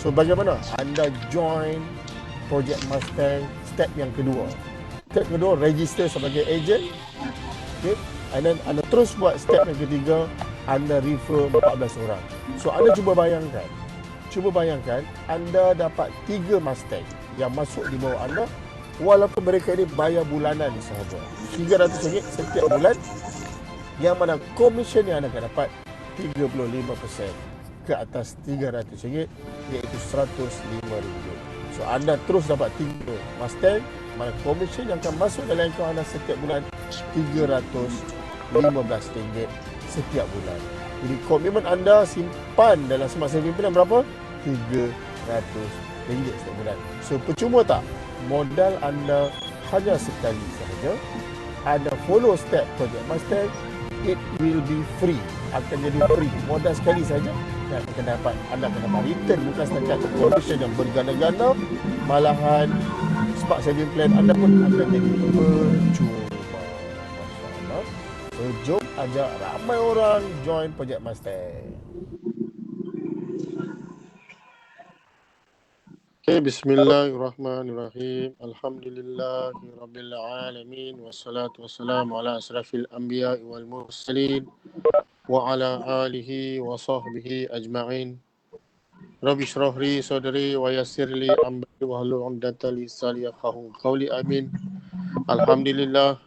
So bagaimana anda join Project Mustang step yang kedua? Step kedua, register sebagai agent. Okay. And then anda terus buat step yang ketiga, anda refer 14 orang. So anda cuba bayangkan anda dapat 3 Mustang yang masuk di bawah anda, walaupun mereka ini bayar bulanan sahaja. RM300 setiap bulan, yang mana komisen yang anda akan dapat 35% ke atas RM300, iaitu RM105. So anda terus dapat 3 Mustang, mana komisen yang akan masuk dalam akaun anda setiap bulan RM315 setiap bulan. Jadi komitmen anda simpan dalam Smart Saving Plan berapa? RM300 setiap bulan. So percuma tak? Modal anda hanya sekali sahaja. Anda follow step Project Mustang, it will be free. Akan jadi free. Modal sekali saja dan anda akan dapat return, bukan setakat commission yang berganda-ganda, malahan Smart Saving Plan anda pun akan jadi percuma. Masya-Allah. So jom ajak ramai orang join Project Mustang. Okay, bismillahirrahmanirrahim. Alhamdulillahirabbil alamin wassalatu wassalamu ala asrafil anbiya'i wal mursalin wa ala alihi wa sahbihi ajma'in. Rabbi shrah li sadri wa yassir li amri wahlul 'uqdatam min lisani yafqahu qawli. Amin. Alhamdulillah.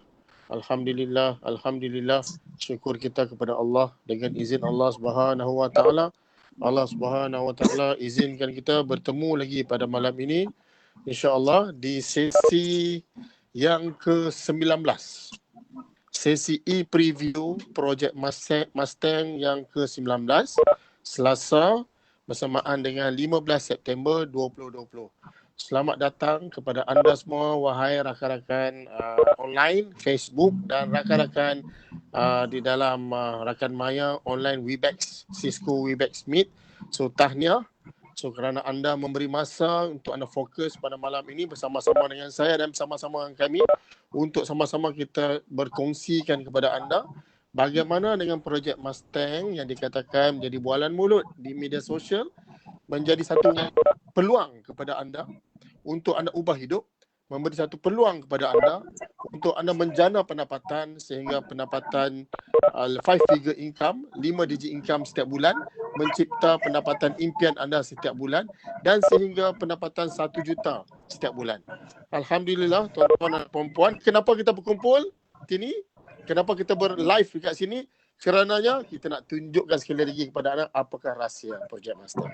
Syukur kita kepada Allah dengan izin Allah Subhanahu wa taala. Allah Subhanahu wa taala izinkan kita bertemu lagi pada malam ini, insya-Allah, di sesi yang ke-19. Sesi e-preview Project Mustang yang ke-19, Selasa bersamaan dengan 15 September 2020. Selamat datang kepada anda semua, wahai rakan-rakan online Facebook dan rakan-rakan di dalam rakan maya online Webex, Cisco Webex Meet. So tahniah. So kerana anda memberi masa untuk anda fokus pada malam ini bersama-sama dengan saya dan bersama-sama dengan kami untuk sama-sama kita berkongsikan kepada anda bagaimana dengan projek Mustang yang dikatakan menjadi bualan mulut di media sosial menjadi satu peluang kepada anda untuk anda ubah hidup, memberi satu peluang kepada anda untuk anda menjana pendapatan sehingga pendapatan 5 figure income, 5 digit income setiap bulan, mencipta pendapatan impian anda setiap bulan dan sehingga pendapatan 1 juta setiap bulan. Alhamdulillah tuan-tuan dan puan-puan, kenapa kita berkumpul sini? Kenapa kita berlive dekat sini? Kerananya kita nak tunjukkan sekali lagi kepada anda apakah rahsia projek Mustang.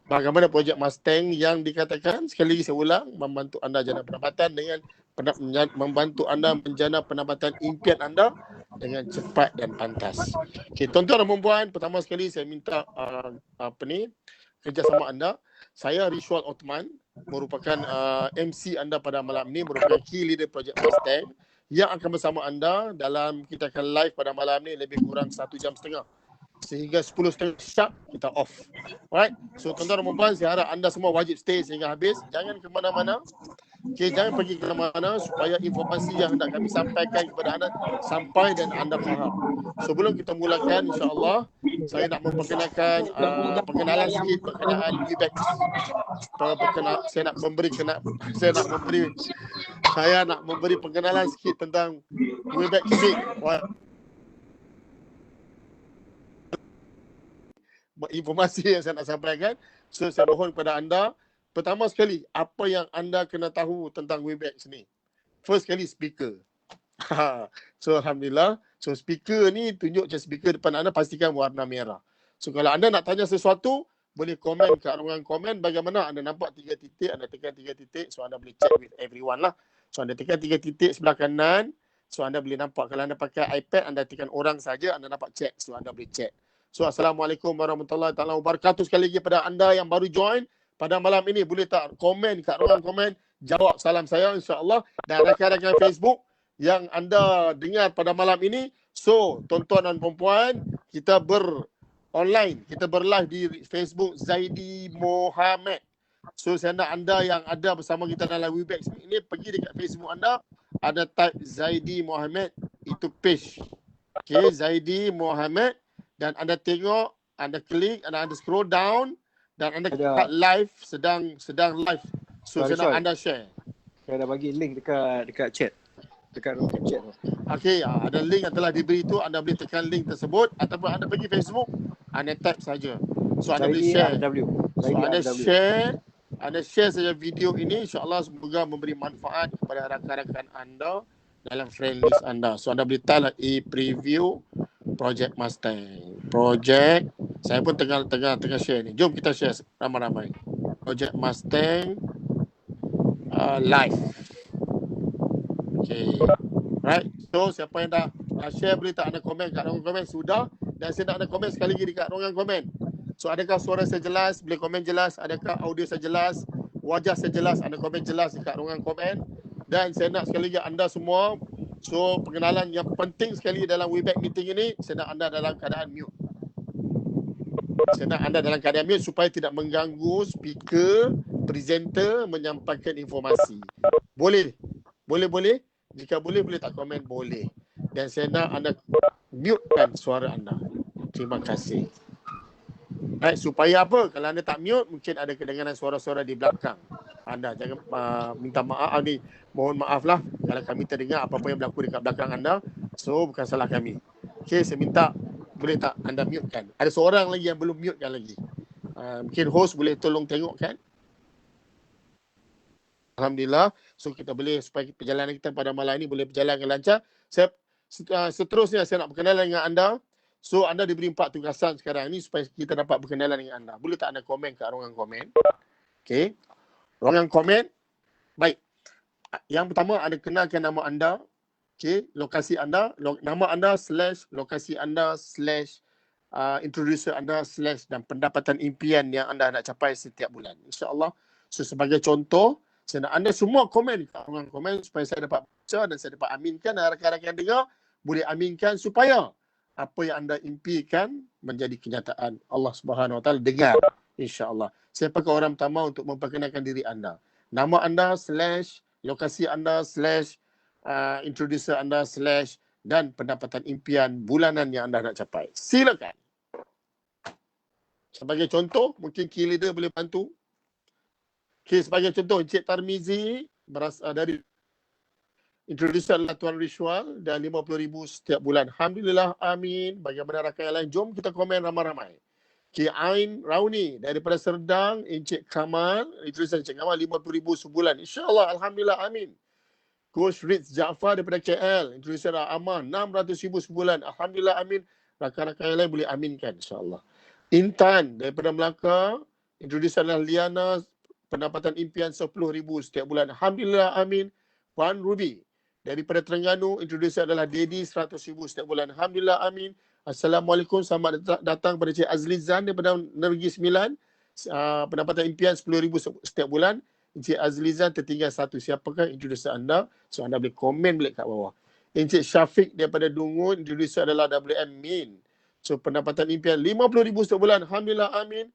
Bagaimana projek Mustang yang dikatakan, sekali lagi saya ulang, membantu anda jana pendapatan dengan membantu anda menjana pendapatan impian anda dengan cepat dan pantas. Okey, tuan-tuan dan puan-puan, pertama sekali saya minta kerjasama anda. Saya Rishwal Othman, merupakan MC anda pada malam ini, merupakan key leader projek Mustang yang akan bersama anda dalam, kita akan live pada malam ni lebih kurang 1 jam setengah. Sehingga 10.30 sharp kita off. Alright. So tuan-tuan dan puan-puan, saya harap anda semua wajib stay sehingga habis. Jangan ke mana-mana. Okay, jangan pergi ke mana-mana supaya informasi yang hendak kami sampaikan kepada anda sampai dan anda faham. Sebelum kita mulakan, insya-Allah, saya nak memperkenalkan perkenalan sikit berkenaan Webex. Saya nak memberi perkenalan sikit tentang Webex Meet. Informasi yang saya nak sampaikan. So saya mohon kepada anda, pertama sekali, apa yang anda kena tahu tentang Webex ni? First sekali, speaker. So alhamdulillah, so speaker ni tunjuk je speaker depan anda, pastikan warna merah. So kalau anda nak tanya sesuatu, boleh komen kat ruangan komen. Bagaimana anda nampak 3 titik, anda tekan 3 titik, so anda boleh chat with everyone lah. So anda tekan 3 titik sebelah kanan, so anda boleh nampak. Kalau anda pakai iPad, anda tekan orang saja, anda nampak chat, so anda boleh chat. So Assalamualaikum warahmatullahi taala wabarakatuh. Sekali lagi pada anda yang baru join pada malam ini, boleh tak komen kat ruangan komen, jawab salam saya, insya-Allah. Dan rakan-rakan Facebook yang anda dengar pada malam ini, so tuan-tuan dan puan-puan, kita online, kita berlive di Facebook Zaidi Mohamed. So saya nak anda yang ada bersama kita dalam Webex ini, pergi dekat Facebook anda, ada type Zaidi Mohamed, itu page. Okay, Zaidi Mohamed, dan anda tengok, anda klik, anda scroll down, Dan anda Ada. kat live, sedang live. So saya nak anda share. Saya dah bagi link dekat chat. Dekat room chat tu. Okey, ada link yang telah diberi tu, anda boleh tekan link tersebut ataupun anda pergi Facebook, anda tap saja. So anda boleh share. So anda share saja video ini, insya-Allah semoga memberi manfaat kepada rakan-rakan anda dalam friend list anda. So anda boleh tala preview Project Mustang. Saya pun tengah share ni. Jom kita share ramai-ramai. Project Mustang live. Okay. Right. So siapa yang dah share boleh tak anda komen kat ruangan komen? Sudah. Dan saya nak ada komen sekali lagi dekat ruangan komen. So adakah suara saya jelas? Boleh komen jelas. Adakah audio saya jelas? Wajah saya jelas? Anda komen jelas dekat ruangan komen. Dan saya nak sekali lagi anda semua. So pengenalan yang penting sekali dalam Webex meeting ini, saya nak anda dalam keadaan mute. Saya nak anda dalam keadaan mute supaya tidak mengganggu speaker, presenter menyampaikan informasi. Boleh? Boleh? Jika boleh tak komen? Boleh. Dan saya nak anda mutekan suara anda. Terima kasih. Baik, supaya apa? Kalau anda tak mute, mungkin ada kedengaran suara-suara di belakang anda. Jangan minta maaf ni. Mohon maaf lah kalau kami terdengar apa-apa yang berlaku dekat belakang anda. So, bukan salah kami. Okey, saya minta boleh tak anda mutekan? Ada seorang lagi yang belum mutekan lagi. Mungkin host boleh tolong tengok kan? Alhamdulillah. So kita boleh supaya perjalanan kita pada malam ini boleh berjalan dengan lancar. Seterusnya saya nak berkenalan dengan anda. So anda diberi 4 tugasan sekarang ini supaya kita dapat berkenalan dengan anda. Boleh tak anda komen kat ruangan komen? Okey. Ruangan komen. Baik. Yang pertama anda kenalkan nama anda. Okey, lokasi anda, nama anda / lokasi anda / introducer anda / dan pendapatan impian yang anda nak capai setiap bulan. InsyaAllah. So sebagai contoh, saya nak anda semua komen kat ruangan komen supaya saya dapat baca dan saya dapat aminkan dan rakan-rakan yang dengar boleh aminkan supaya apa yang anda impikan menjadi kenyataan. Allah Subhanahu Wa Taala dengar, insya-Allah. Siapakah orang pertama untuk memperkenalkan diri anda? Nama anda / lokasi anda / introducer anda / dan pendapatan impian bulanan yang anda nak capai. Silakan. Sebagai contoh, mungkin key leader boleh bantu. Okay, sebagai contoh, Encik Tarmizi dari introducer adalah Tuan Rishwal dan 50,000 setiap bulan. Alhamdulillah, amin. Bagaimana rakan yang lain? Jom kita komen ramai-ramai. Okay, Ain Rauni daripada Serdang, Encik Kamal, introducer Encik Kamal 50,000 sebulan. InsyaAllah, alhamdulillah, amin. Coach Ritz Jaafar daripada KL, introducer Amar 600,000 sebulan. Alhamdulillah, amin. Rakan-rakan yang lain boleh aminkan, insyaAllah. Intan daripada Melaka, introducer adalah Liana, pendapatan impian 10,000 setiap bulan. Alhamdulillah, amin. Puan Ruby daripada Terengganu, introducer adalah Dedi 100,000 setiap bulan. Alhamdulillah, amin. Assalamualaikum, selamat datang kepada Cik Azlizan daripada Negeri Sembilan. Pendapatan impian 10,000 setiap bulan. Encik Azlizan tertinggal 1. Siapakah introducer anda? So anda boleh komen balik kat bawah. Encik Syafiq daripada Dungun, introducer adalah WM Min. So pendapatan impian 50,000 setiap bulan. Alhamdulillah, amin.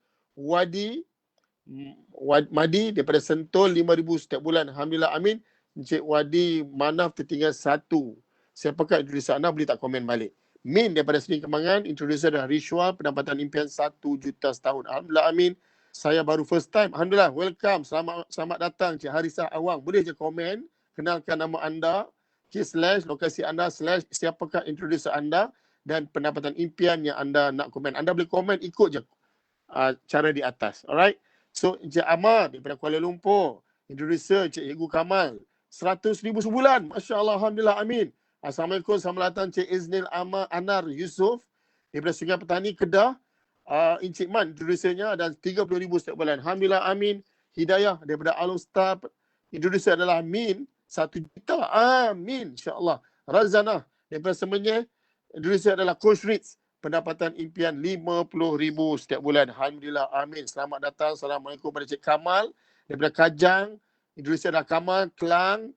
Madi daripada Sentul 5,000 setiap bulan. Alhamdulillah, amin. Encik Wadi Manaf tertinggal 1. Siapakah introducer anda? Boleh tak komen balik. Min daripada Seri Kembangan, introducer adalah Rishwa, pendapatan impian 1 juta setahun. Alhamdulillah, amin. Saya baru first time. Alhamdulillah, welcome. Selamat datang Cik Harisah Awang. Boleh je komen, kenalkan nama anda, / lokasi anda / siapakah introducer anda dan pendapatan impian yang anda nak komen. Anda boleh komen ikut je cara di atas. Alright. So Encik Amar daripada Kuala Lumpur, introducer Encik Igu Kamal 100,000 sebulan. Masya-Allah, alhamdulillah, amin. Assalamualaikum, selamat datang Encik Iznil Anar Yusof daripada Sungai Petani Kedah. Encik Man introducernya dan 30,000 setiap bulan. Alhamdulillah, amin. Hidayah daripada Al-Ustaz, introducer adalah Min 1 juta. Amin, insya-Allah. Razana daripada Semenyih, introducer adalah Coach Ritz, pendapatan impian 50,000 setiap bulan. Alhamdulillah, amin. Selamat datang. Assalamualaikum kepada Cik Kamal daripada Kajang, introducer adalah Kamal Kelang,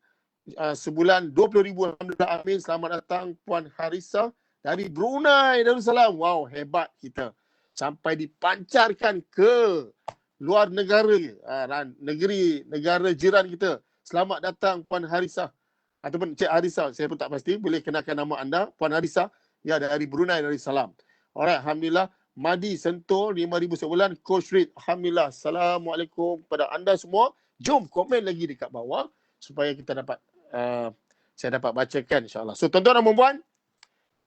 sebulan 20,000. Alhamdulillah, amin. Selamat datang Puan Harisah dari Brunei Darussalam. Wow, hebat kita. Sampai dipancarkan ke luar negara, negara jiran kita. Selamat datang Puan Harisah ataupun Cik Harisah. Saya pun tak pasti. Boleh kenalkan nama anda, Puan Harisah. Ya, dari Brunei Darussalam. Alright, alhamdulillah. Madi Sentul 5,000 sebulan. Coach Reed, Alhamdulillah. Assalamualaikum kepada anda semua. Jom komen lagi dekat bawah supaya kita dapat saya dapat bacakan insyaAllah. So tuan-tuan dan puan-puan,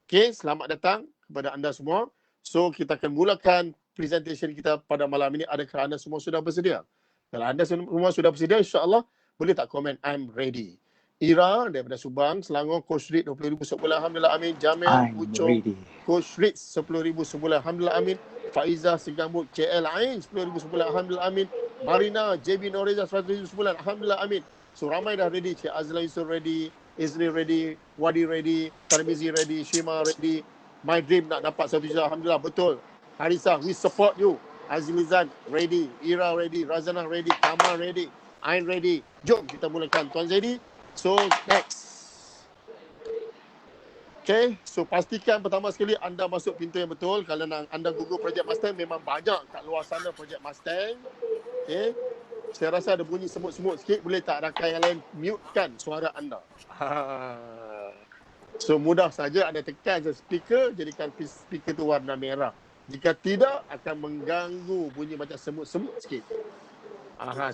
okay, selamat datang kepada anda semua. So kita akan mulakan presentation kita pada malam ini. Adakah anda semua sudah bersedia? Kalau anda semua sudah bersedia, insyaAllah boleh tak komen I'm ready. Ira daripada Subang, Selangor, Coach Reed 20,000 sebulan. Alhamdulillah, amin. Jamil, I'm Ucong, ready. Coach Reed 10,000 sebulan. Alhamdulillah, amin. Faizah Segambut, KL Ain 10,000 sebulan. Alhamdulillah, amin. Marina, JB Noreza 100,000 sebulan. Alhamdulillah, amin. So ramai dah ready. Cik Azla Yusuf ready, Izni ready, Wadi ready, Tarmizi ready, Shima ready. My dream nak dapat 1 juta. Alhamdulillah, betul. Harisa, we support you. Azlizan ready, Ira ready, Razana ready, Kamal ready, Ain ready. Jom kita mulakan. Tuan Zaidi. So next. Okay, so pastikan pertama sekali anda masuk pintu yang betul. Kalau anda Google Project Mustang, memang banyak kat luar sana Project Mustang. Okay, saya rasa ada bunyi semut-semut sikit. Boleh tak rakan yang lain mute-kan suara anda? So mudah saja anda tekan je speaker, jadikan speaker tu warna merah. Jika tidak, akan mengganggu bunyi macam semut-semut sikit.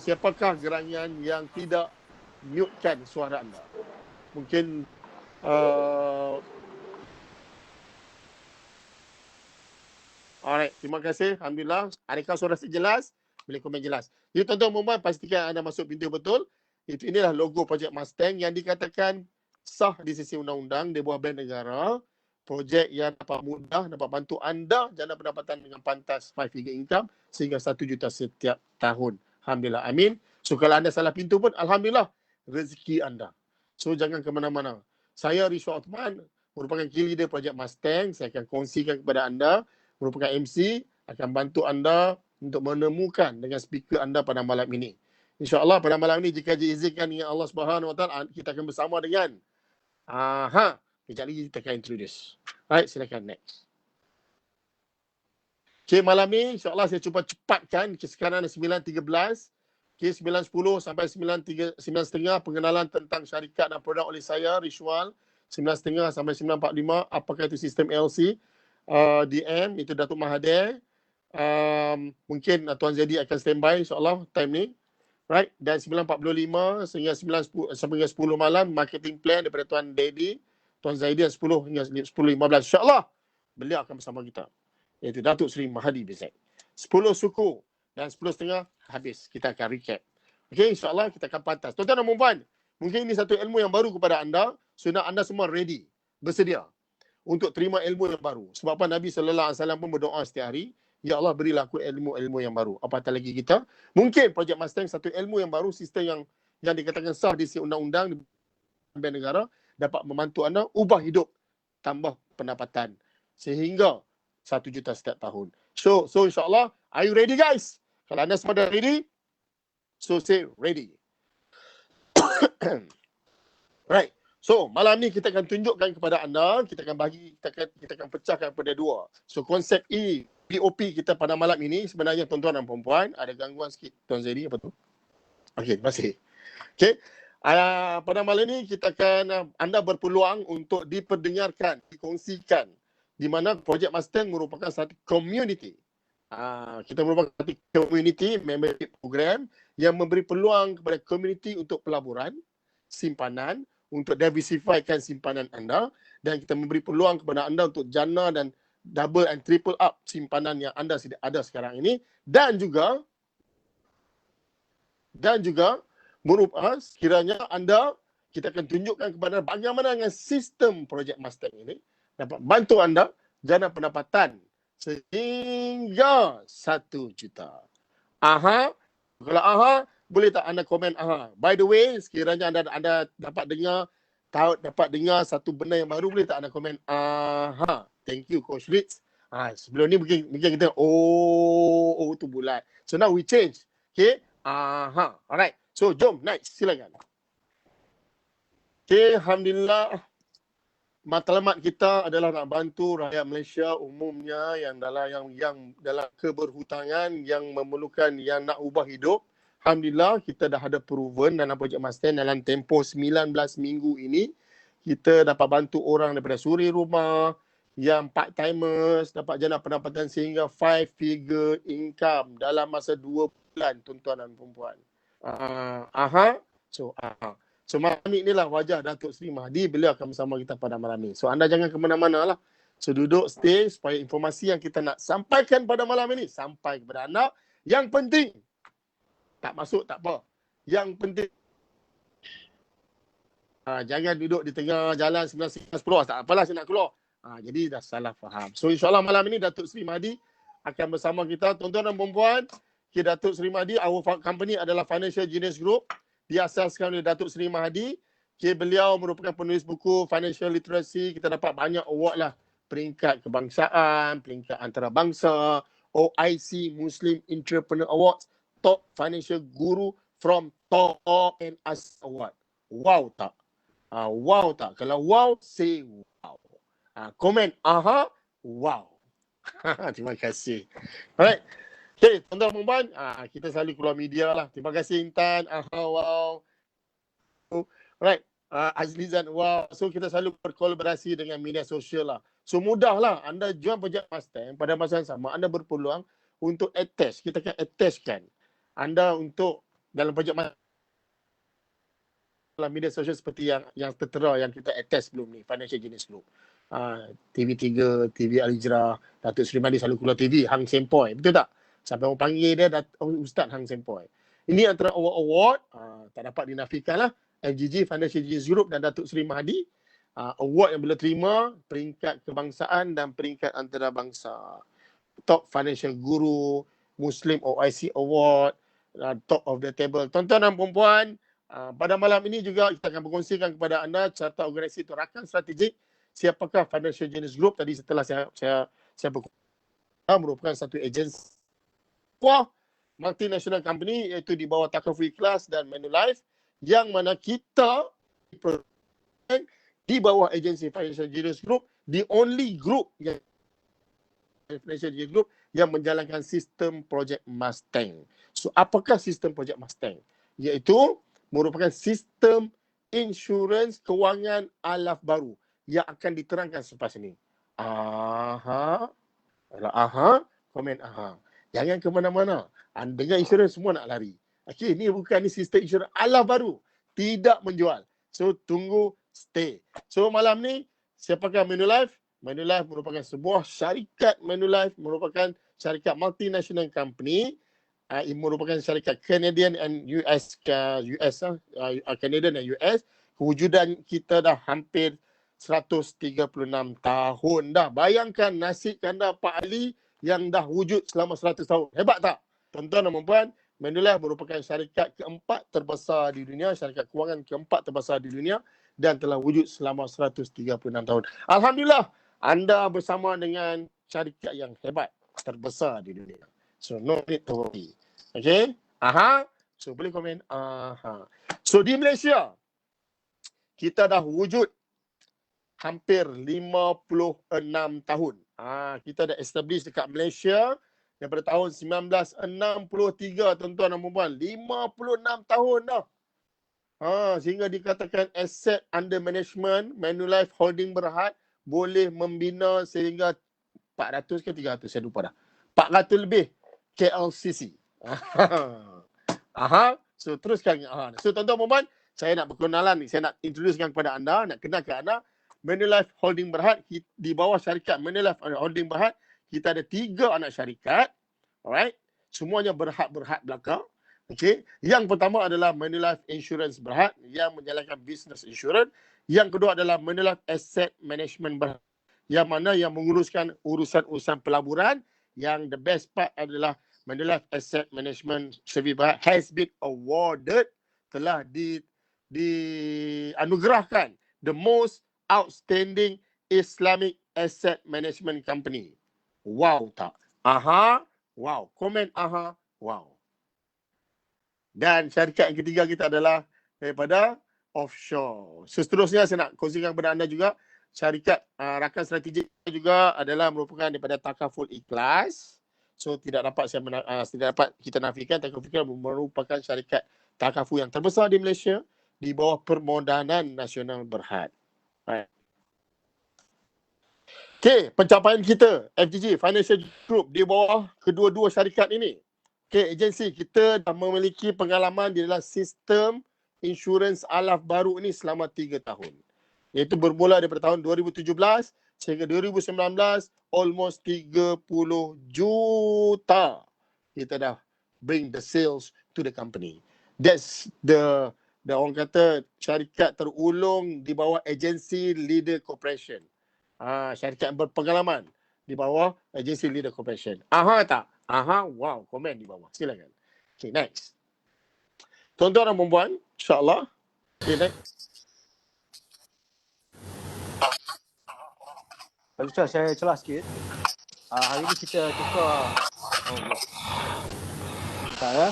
Siapakah gerangan yang tidak mute-kan suara anda? Mungkin alright, terima kasih. Alhamdulillah. Adakah suara saya jelas? Boleh komen jelas. Jadi tuan-tuan dan puan, pastikan anda masuk pintu betul. Inilah logo Project Mustang yang dikatakan sah di sisi undang-undang di bawah Bank Negara. Projek yang dapat mudah, dapat bantu anda jana pendapatan dengan pantas 5-figure income sehingga 1 juta setiap tahun. Alhamdulillah. Amin. So kalau anda salah pintu pun, Alhamdulillah, rezeki anda. So jangan ke mana-mana. Saya Rizwan Uthman, merupakan key leader Project Mustang. Saya akan kongsikan kepada anda, merupakan MC, akan bantu anda untuk menemukan dengan speaker anda pada malam ini. InsyaAllah pada malam ini, jika diizinkan dengan Allah Subhanahu Wa Taala, kita akan bersama dengan kejap lagi kita akan introduce. Right, silakan next. Okay, malam ni insyaAllah saya cuba cepatkan. Sekarang ada 9.13. Okay, 9.10 sampai 9.30 pengenalan tentang syarikat dan produk oleh saya, Rishwal. 9.30 sampai 9.45, apakah itu sistem LC. DM, itu Datuk Mahathir. Mungkin Tuan Zaidi akan standby insyaAllah time ni. Right, dan 9.45 sehingga 10 malam, marketing plan daripada Tuan Dedi. Tuan Zaidi 10 hingga 10.15. InsyaAllah beliau akan bersama kita. Iaitu Datuk Seri Mahadi bin Zaid. 10 suku dan 10.30 habis. Kita akan recap. Okey, insyaAllah kita akan pantas. Tuan-tuan dan puan-puan, mungkin ini satu ilmu yang baru kepada anda. Sudah anda semua ready, bersedia untuk terima ilmu yang baru. Sebab apa Nabi SAW pun berdoa setiap hari, Ya Allah berilah aku ilmu-ilmu yang baru. Apatah lagi kita. Mungkin Project Mustang satu ilmu yang baru, sistem yang dikatakan sah di sisi undang-undang di Bank Negara, dapat membantu anda ubah hidup, tambah pendapatan sehingga 1 juta setiap tahun. So insyaAllah, are you ready guys? Kalau anda semua dah ready, so say ready. Right. So malam ni kita akan tunjukkan kepada anda, kita akan pecahkan kepada dua. So konsep POP kita pada malam ini sebenarnya tuan-tuan dan puan-puan, ada gangguan sikit Tuan Zaidi, apa tu? Okey, terima kasih. Okey. Pada malam ini kita akan anda berpeluang untuk diperdengarkan, dikongsikan di mana Project Mustang merupakan satu community. Kita merupakan satu community membership program yang memberi peluang kepada community untuk pelaburan, simpanan, untuk diversifykan simpanan anda, dan kita memberi peluang kepada anda untuk jana dan double and triple up simpanan yang anda ada sekarang ini, dan juga sekiranya anda, kita akan tunjukkan kepada bagaimana dengan sistem Project Mustang ini dapat bantu anda jana pendapatan sehingga 1 juta. Kalau boleh tak anda komen By the way, sekiranya anda dapat dengar satu benda yang baru, boleh tak anda komen Thank you Coach Ritz. Sebelum ni mungkin kita tu bulat. So now we change. Okay. Alright. So jom next, silakan. Okay, Alhamdulillah. Matlamat kita adalah nak bantu rakyat Malaysia umumnya yang dalam keberhutangan, yang memerlukan, yang nak ubah hidup. Alhamdulillah, kita dah ada proven dalam Project Mustang dalam tempoh 19 minggu ini. Kita dapat bantu orang daripada suri rumah, yang part-timers dapat jana pendapatan sehingga 5-figure income dalam masa 2 bulan, tuan-tuan dan perempuan. So malam inilah wajah Datuk Seri Mahdi. Beliau akan bersama kita pada malam ini. So anda jangan ke mana-mana lah. So duduk, stay supaya informasi yang kita nak sampaikan pada malam ini sampai kepada anda. Yang penting, tak masuk tak apa. Yang penting, jangan duduk di tengah jalan 9-10, tak apalah saya nak keluar. Jadi dah salah faham. So insyaAllah malam ini Datuk Seri Mahdi akan bersama kita. Tuan-tuan dan perempuan, Datuk Seri Mahdi, our company adalah Financial Genius Group. Diasaskan oleh Datuk Seri Mahdi. Beliau merupakan penulis buku Financial Literacy. Kita dapat banyak award lah. Peringkat kebangsaan, peringkat antarabangsa, OIC Muslim Entrepreneur Awards, Top Financial Guru from Top and Us Award. Wow tak? Wow tak? Kalau wow, say wow. Komen wow. Terima kasih. Alright. Okay, tuan-tuan dan perempuan, kita selalu keluar media lah. Terima kasih Intan. Wow. Alright. Azlizan, wow. So kita selalu berkolaborasi dengan media sosial lah. So mudahlah anda jual projek Mustang, pada masa yang sama anda berpeluang untuk attach. Kita akan attachkan anda untuk dalam projek Mustang dalam media sosial seperti yang tertera yang kita attach sebelum ni, Financial Genius Group. TV3, TV Al-Hijrah, Datuk Seri Mahdi selalu keluar TV, Hang Sempoi. Betul tak? Sampai orang panggil dia Ustaz Hang Sempoi. Ini antara award-award, tak dapat dinafikan lah. FGG, Financial Genius Group dan Datuk Seri Mahdi. Award yang beliau terima, peringkat kebangsaan dan peringkat antarabangsa. Top Financial Guru, Muslim OIC Award, top of the table. Tuan-tuan dan perempuan, pada malam ini juga kita akan berkongsikan kepada anda carta organisasi itu rakan strategik. Siapakah Financial Genius Group? Tadi setelah saya berkongsi, merupakan satu agensi multinational company iaitu di bawah Takaful Ikhlas dan Manulife, yang mana kita di bawah agensi Financial Genius Group, the only group yang Financial Genius Group yang menjalankan sistem projek Mustang. So apakah sistem projek Mustang? Iaitu merupakan sistem insurans kewangan alaf baru yang akan diterangkan selepas ini. Komen Jangan ke mana-mana. Anda dengar insurans semua nak lari. Okey, ni bukan ni sistem insurans alaf baru. Tidak menjual. So tunggu, stay. So malam ni, siapakah Manulife? Manulife merupakan sebuah syarikat. Manulife merupakan syarikat multinational company. Merupakan syarikat Canadian and US, Canadian dan US. Kewujudan kita dah hampir 136 tahun dah. Bayangkan nasib anda Pak Ali yang dah wujud selama 100 tahun. Hebat tak? Tuan-tuan dan puan-puan, Manulife merupakan syarikat keempat terbesar di dunia, syarikat kewangan keempat terbesar di dunia dan telah wujud selama 136 tahun. Alhamdulillah, anda bersama dengan syarikat yang hebat, terbesar di dunia. So, no need to worry. Okay? So, boleh komen? So, di Malaysia, kita dah wujud hampir 56 tahun. Kita dah establish dekat Malaysia daripada tahun 1963, tuan-tuan dan puan-puan. 56 tahun dah. Sehingga dikatakan asset under management Manulife Holding Berhad boleh membina sehingga 400 ke 300, saya lupa dah. 400 lebih KLCC. So teruskan. So tuan-tuan dan puan-puan, saya nak berkenalan ni. Saya nak introducekan kepada anda, nak kenalkan anda. Manulife Holding Berhad, di bawah syarikat Manulife Holding Berhad, kita ada 3 anak syarikat. Alright. Semuanya berhad belakang. Okay. Yang pertama adalah Manulife Insurance Berhad yang menjalankan business insurance. Yang kedua adalah Manulife Asset Management Berhad, yang mana yang menguruskan urusan-urusan pelaburan. Yang the best part adalah Manulife Asset Management Service Berhad has been awarded, telah dianugerahkan the most outstanding Islamic asset management company. Wow tak? Wow. Komen wow. Dan syarikat yang ketiga kita adalah daripada offshore. So, seterusnya saya nak kongsikan kepada anda juga, syarikat rakan strategik juga adalah merupakan daripada Takaful Ikhlas. So tidak dapat kita nafikan, Takaful Ikhlas merupakan syarikat takaful yang terbesar di Malaysia di bawah Permodanan Nasional Berhad. Okey, pencapaian kita FGG Financial Group di bawah kedua-dua syarikat ini. Okey, agensi kita dah memiliki pengalaman di dalam sistem insurans alaf baru ini selama 3 tahun. Iaitu bermula daripada tahun 2017 sehingga 2019, almost 30 juta kita dah bring the sales to the company. That's the orang kata syarikat terulung di bawah agensi Leader Corporation. Syarikat berpengalaman di bawah agensi Leader Corporation. Aha tak? Aha, wow, komen di bawah. Silakan. Okay, next. Tuan-tuan dan puan-puan, insyaAllah. Okay, next. Ustaz, saya celah sikit. Hari ni kita tukar Allah. Bentar ya.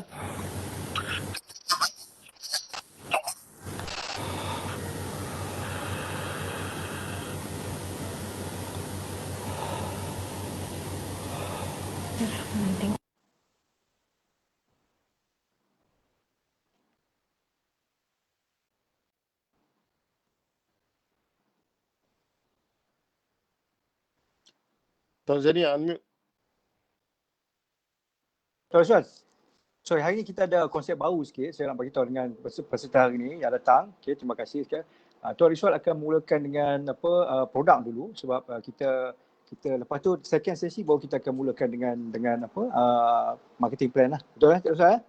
Tuan Zani, unmute. Ustaz. Sorry, hari ni kita ada konsep baru sikit. Saya nak beritahu dengan peserta hari ni yang datang. Okay, terima kasih sekali. Tuan Rizwan akan mulakan dengan produk dulu sebab kita lepas tu second sesi baru kita akan mulakan dengan marketing plan lah. Betul kan Ustaz?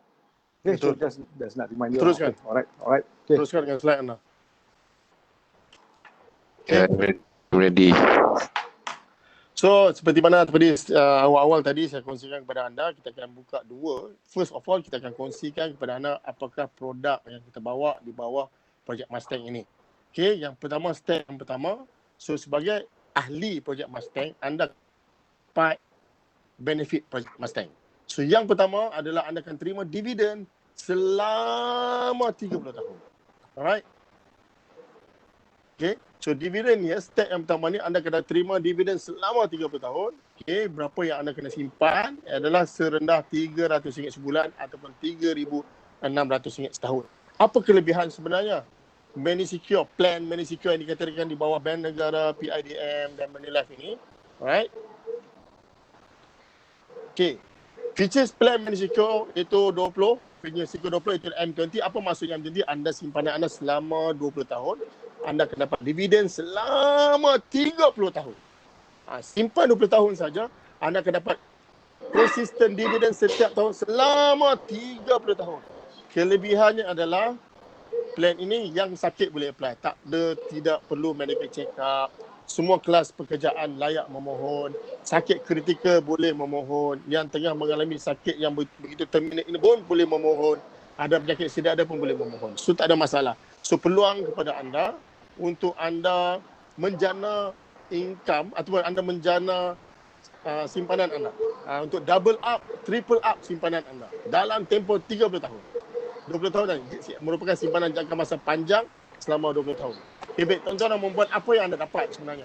Okay, Betul. so just nak remind you. Teruskan. Okay, alright. Okay. Teruskan dengan slide anda. Ready. So, seperti mana tadi awal-awal tadi saya kongsikan kepada anda, kita akan buka dua. First of all, kita akan kongsikan kepada anda apakah produk yang kita bawa di bawah Project Mustang ini. Okay, yang pertama, step yang pertama. So, sebagai ahli Project Mustang, anda dapat benefit Project Mustang. So, yang pertama adalah anda akan terima dividen selama 30 tahun. Alright? Okay, so dividen ni, step yang pertama ni anda kena terima dividen selama 30 tahun. Okay, berapa yang anda kena simpan adalah serendah RM300 sebulan ataupun RM3,600 setahun. Apa kelebihan sebenarnya? Manisecure, plan Manisecure yang dikatakan di bawah Bank Negara, PIDM dan Manulife ini. Alright. Okay, features plan Manisecure itu 20. Manisecure 20 itu M20. Apa maksudnya M20? Anda simpanan anda selama 20 tahun. Anda akan dapat dividen selama 30 tahun. Simpan 20 tahun saja, anda akan dapat consistent dividen setiap tahun selama 30 tahun. Kelebihannya adalah plan ini yang sakit boleh apply. Tidak perlu medical check up. Semua kelas pekerjaan layak memohon. Sakit kritikal boleh memohon. Yang tengah mengalami sakit yang begitu terminate ini pun boleh memohon. Ada penyakit sedia ada pun boleh memohon. So tak ada masalah. So peluang kepada anda untuk anda menjana income ataupun anda menjana simpanan anda untuk double up, triple up simpanan anda dalam tempoh 30 tahun. 20 tahun merupakan simpanan jangka masa panjang selama 20 tahun. Okay, baik, tuan-tuan dan puan-puan, apa yang anda dapat sebenarnya?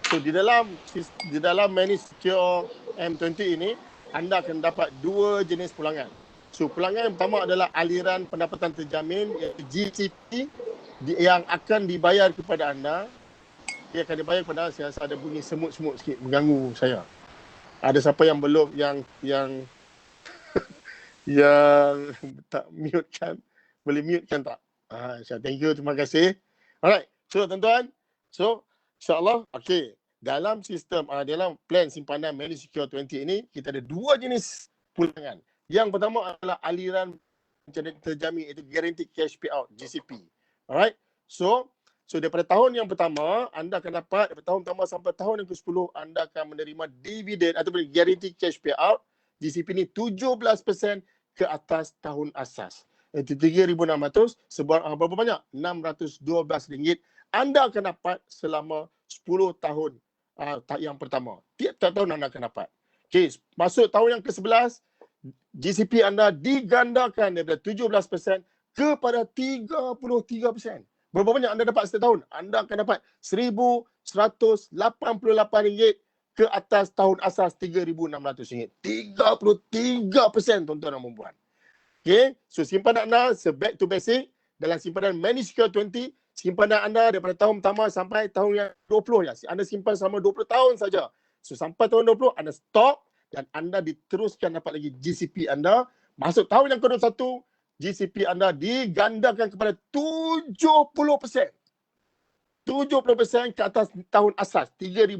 So di dalam Manisecure M20 ini anda akan dapat dua jenis pulangan. So pulangan yang pertama adalah aliran pendapatan terjamin iaitu GCP yang akan dibayar kepada anda. Dia akan dibayar kepada anda. Saya rasa ada bunyi semut-semut sikit mengganggu saya. Ada siapa yang belum yang tak mute kan? Boleh mute kan tak? Thank you, terima kasih. Alright, so tuan-tuan, so insyaAllah, okay, dalam sistem, dalam plan simpanan Manisecure 20 ini, kita ada dua jenis pulangan. Yang pertama adalah aliran terjamin, iaitu Guaranteed Cash Payout, GCP. Alright, so daripada tahun yang pertama, anda akan dapat, daripada tahun pertama sampai tahun yang ke-10, anda akan menerima dividen ataupun Guaranteed Cash Payout, GCP ni 17% ke atas tahun asas. Itu 3,600, berapa banyak? RM612 anda akan dapat selama 10 tahun yang pertama. Tiap-tiap tahun anda akan dapat. Okay, masuk tahun yang ke-11, GCP anda digandakan daripada 17% kepada 33%. Berapa banyak anda dapat setiap tahun? Anda akan dapat RM1,188 ke atas tahun asas RM3,600. 33% tuan-tuan dan puan-puan. Okay, so simpanan anda back to basic dalam simpanan Manisecure 20 simpanan anda daripada tahun pertama sampai tahun yang 20 ya. Anda simpan selama 20 tahun saja. So sampai tahun 20 anda stop dan anda diteruskan dapat lagi GCP anda. Masuk tahun yang ke-21, GCP anda digandakan kepada 70%. 70% ke atas tahun asas 3006.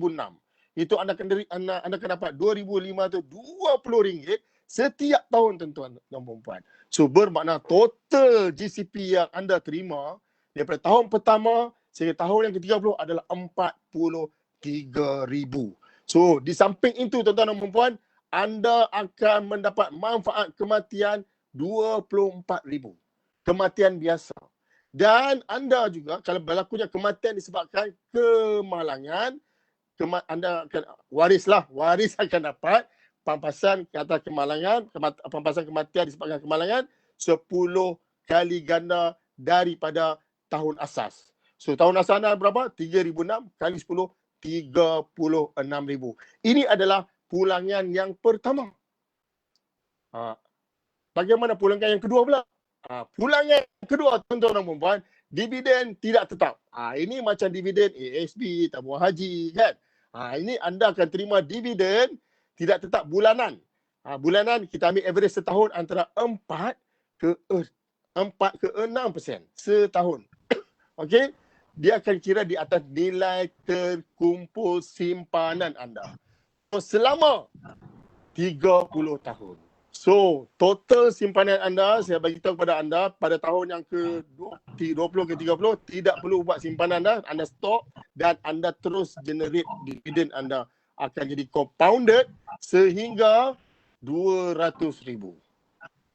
Itu anda akan dapat RM2,520 setiap tahun tuan-tuan dan puan-puan. So bermakna total GCP yang anda terima daripada tahun pertama sehingga tahun yang ke-30 adalah RM43,000. So di samping itu tuan-tuan dan puan-puan, anda akan mendapat manfaat kematian RM24,000. Kematian biasa. Dan anda juga kalau berlakunya kematian disebabkan kemalangan, anda akan waris akan dapat pampasan ke atas kemalangan, pampasan kematian disebabkan kemalangan 10 kali ganda daripada tahun asas. So tahun asas anda berapa? 3,006 kali 10, 36,000. Ini adalah pulangan yang pertama. Bagaimana pulangan yang kedua pula? Pulangan yang kedua tuan-tuan dan puan-puan, dividen tidak tetap. Ini macam dividen ASB, tabungan haji kan. Ini anda akan terima dividen tidak tetap bulanan. Bulanan kita ambil average setahun antara 4 ke 6% setahun. Okey, dia akan kira di atas nilai terkumpul simpanan anda. So, selama 30 tahun. So, total simpanan anda, saya bagi tahu kepada anda, pada tahun yang ke-20 ke 30, tidak perlu buat simpanan anda stop dan anda terus generate dividen anda. Akan jadi compounded sehingga 200,000.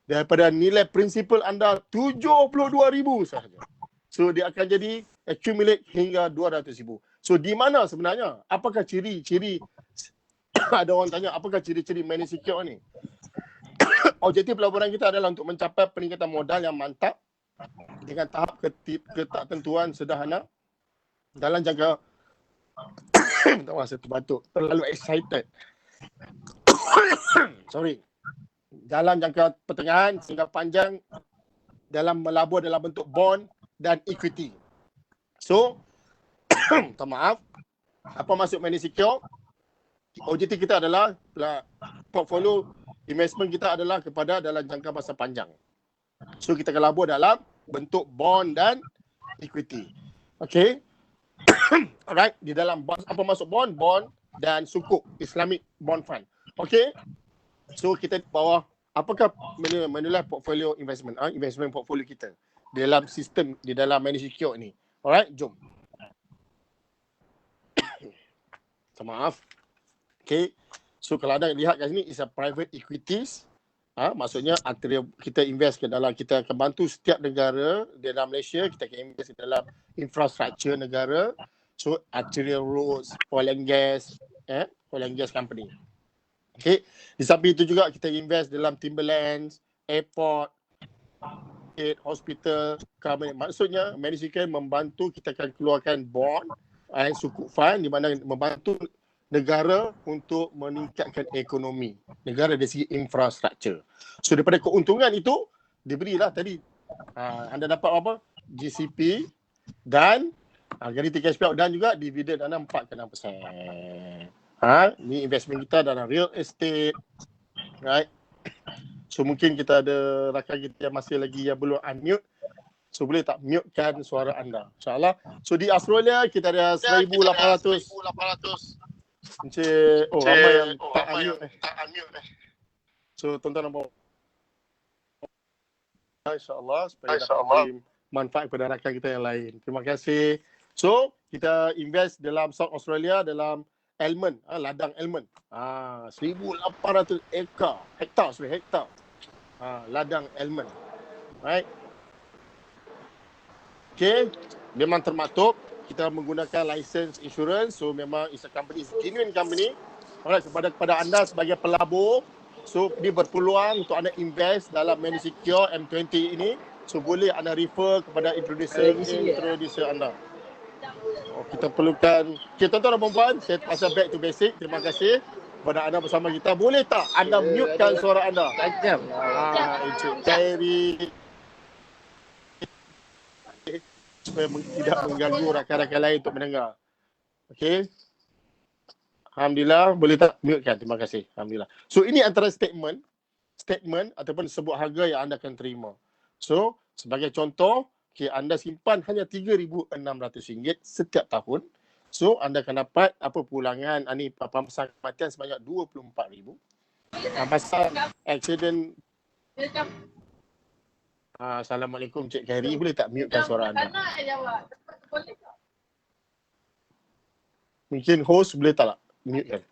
Daripada nilai prinsipal anda 72,000 sahaja. So, dia akan jadi accumulate hingga 200,000. So, di mana sebenarnya? Apakah ciri-ciri, ada orang tanya, apakah ciri-ciri money secure ni? Objektif pelaburan kita adalah untuk mencapai peningkatan modal yang mantap dengan tahap ketentuan sederhana dalam jangka tak masa terbatuk, terlalu excited. Sorry. Dalam jangka pertengahan sehingga panjang dalam melabur dalam bentuk bond dan equity. So, minta maaf, apa maksud money secure? Objektif kita adalah portfolio investment kita adalah kepada dalam jangka masa panjang. So kita akan labur dalam bentuk bond dan equity. Okay. Alright. Di dalam bond, apa masuk bond? Bond dan sukuk Islamic Bond Fund. Okay. So kita bawa apakah menilai portfolio investment, investment portfolio kita di dalam sistem, di dalam money secure ni. Alright. Jom. Maaf. Okay. So kalau anda lihat kat sini, is a private equities. Maksudnya kita invest ke dalam, kita akan bantu setiap negara di dalam Malaysia, kita akan invest ke dalam infrastruktur negara. So arterial roads, oil and gas company. Okay. Di samping itu juga kita invest dalam timberlands, airport, hospital, company. Maksudnya money secure membantu, kita akan keluarkan bond and sukuk fund di mana membantu negara untuk meningkatkan ekonomi negara dari segi infrastruktur. So daripada keuntungan itu diberilah tadi anda dapat apa? GCP dan guarantee cash payout dan juga dividen anda 4 ke 6%. Ni investment kita dalam real estate, right? So mungkin kita ada rakan kita yang masih lagi yang belum unmute. So boleh tak mutekan suara anda? InsyaAllah. So di Australia kita ada 1,800. Ramai yang tak unmute. So tuan-tuan dan puan, InsyaAllah supaya dapat manfaat kepada rakan kita yang lain. Terima kasih. So kita invest dalam South Australia dalam almond, ladang almond. 1,800 hektar. Ladang almond. Right. Okay. Memang termaktub. Kita menggunakan license insurance, so memang is a company, is a genuine company. Alright, kepada anda sebagai pelabur, so ini berpeluang untuk anda invest dalam money secure M20 ini. So boleh anda refer kepada introducer anda. Kita perlukan, okay, tuan-tuan dan puan-puan, saya pasal back to basic. Terima kasih kepada anda bersama kita. Boleh tak anda mutekan suara anda? Encik Khairi. supaya tidak mengganggu rakan-rakan lain untuk mendengar. Okey. Alhamdulillah, boleh tak mute-kan? Terima kasih. Alhamdulillah. So ini antara statement ataupun sebut harga yang anda akan terima. So sebagai contoh, anda simpan hanya RM3,600 setiap tahun. So anda akan dapat pulangan pampasan kematian sebanyak RM24,000. Pasal accident. Assalamualaikum Cik Khairi, boleh tak mute-kan suara anda? Mungkin host boleh tak mute-kan?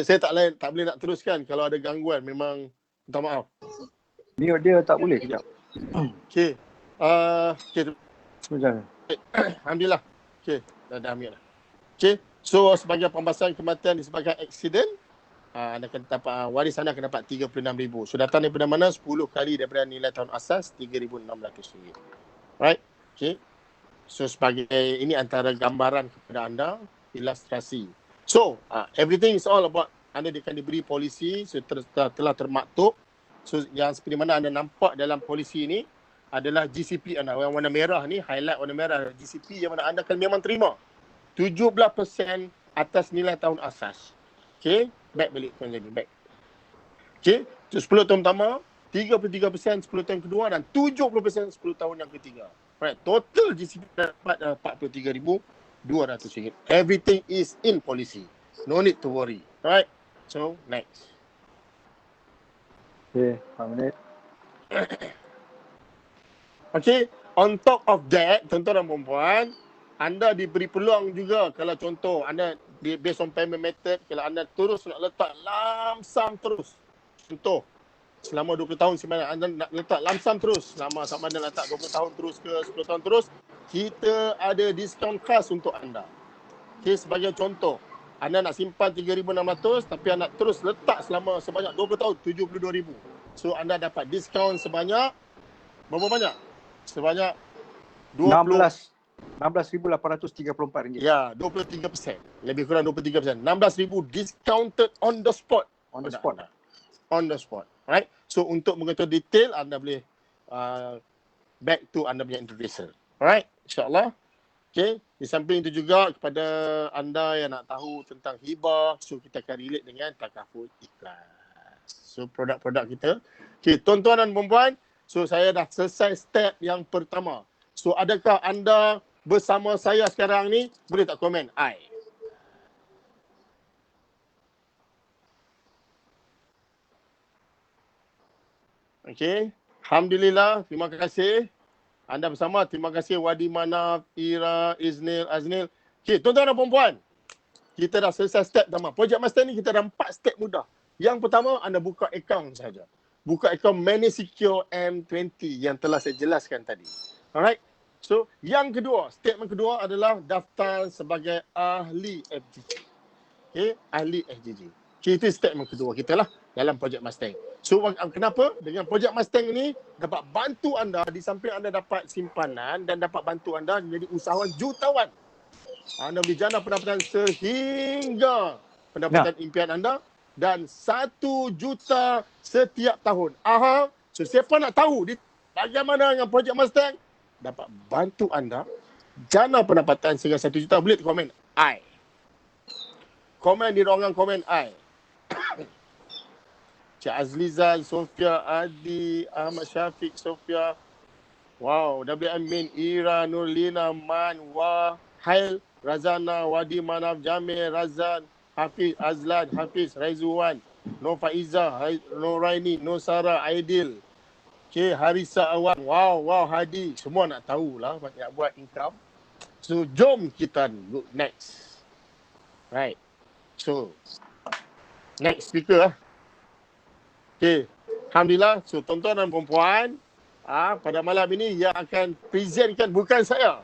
Saya tak boleh nak teruskan kalau ada gangguan, memang minta maaf. Mute dia tak boleh kejap. Okey. Macam mana? Alhamdulillah. Okey, dah mute dah. Okey. So sebagai pembahasan kematian disebabkan aksiden, anda akan dapat waris anda akan dapat RM36,000. So datang daripada mana? 10 kali daripada nilai tahun asas RM3,600. Right? Okey. So sebagai ini antara gambaran kepada anda, ilustrasi. So everything is all about anda akan diberi polisi, so telah termaktub. So yang seperti mana anda nampak dalam polisi ini adalah GCP anda. Yang warna merah ni, highlight warna merah GCP yang mana anda akan memang terima 17% atas nilai tahun asas. Okay, back balik tuan jadi, back. Okay, so 10 tahun pertama, 33% 10 tahun kedua dan 70% 10 tahun yang ketiga. Right, total GCP dapat RM43,200. Everything is in policy. No need to worry. Right, so next. Okay, 5 minit. Okay, on top of that, tuan-tuan dan puan-puan, anda diberi peluang juga kalau contoh anda based on payment method, kalau anda terus nak letak lamsam terus. Contoh, selama 20 tahun sebenarnya anda nak letak lamsam terus, sama ada letak 20 tahun terus ke 10 tahun terus, kita ada diskaun khas untuk anda. Okay, sebagai contoh, anda nak simpan RM3,600 tapi anda terus letak sebanyak 20 tahun, RM72,000. So anda dapat diskaun sebanyak berapa banyak? Sebanyak 16,834 ringgit. Ya, 23%. Lebih kurang 23%. 16,000 discounted on the spot. On the spot. On the spot. Right? So untuk mengetahui detail, anda boleh back to anda punya introducer. Alright? InsyaAllah. Okay. Di samping itu juga kepada anda yang nak tahu tentang hibah, so kita akan relate dengan takaful ikhlas. So produk-produk kita. Okay, tuan-tuan dan puan-puan, so saya dah selesai step yang pertama. So adakah anda bersama saya sekarang ni? Boleh tak komen? I. Okay. Alhamdulillah. Terima kasih. Anda bersama. Terima kasih Wadi Manaf, Ira, Iznil, Aznil. Okay, tuan-tuan dan puan-puan. Kita dah selesai step pertama. Project Master ni kita ada 4 step mudah. Yang pertama, anda buka akaun saja. Buka akaun MoneySecure M20 yang telah saya jelaskan tadi. Alright. So, yang kedua, statement kedua adalah daftar sebagai ahli FGG. Okay, ahli FGG. Okay, itu statement kedua kita lah dalam Project Mustang. So, kenapa? Dengan Project Mustang ini dapat bantu anda, di samping anda dapat simpanan dan dapat bantu anda menjadi usahawan jutawan. Anda boleh jana pendapatan sehingga pendapatan impian anda dan 1 juta setiap tahun. So siapa nak tahu bagaimana dengan Project Mustang? Dapat bantu anda jana pendapatan sehingga 1 juta. Boleh komen I. Komen di ruangan komen I. Cik Azlizan, Sofia, Adi, Ahmad Syafiq, Sofia. Wow, WM Min, Ira, Nurlina, Man, Wah, Hail, Razana, Wadi Manaf, Jamil, Razan, Hafiz, Azlan, Hafiz, Raizuwan, Nur Faiza, Nur Raini, Nur Sarah, Aidil. Okay, Harisa Awan. Wow, Hadi. Semua nak tahulah nak buat income. So, jom kita go next. Right. So, next speaker lah. Okay. Alhamdulillah. So, tuan-tuan dan perempuan, pada malam ini yang akan presentkan bukan saya.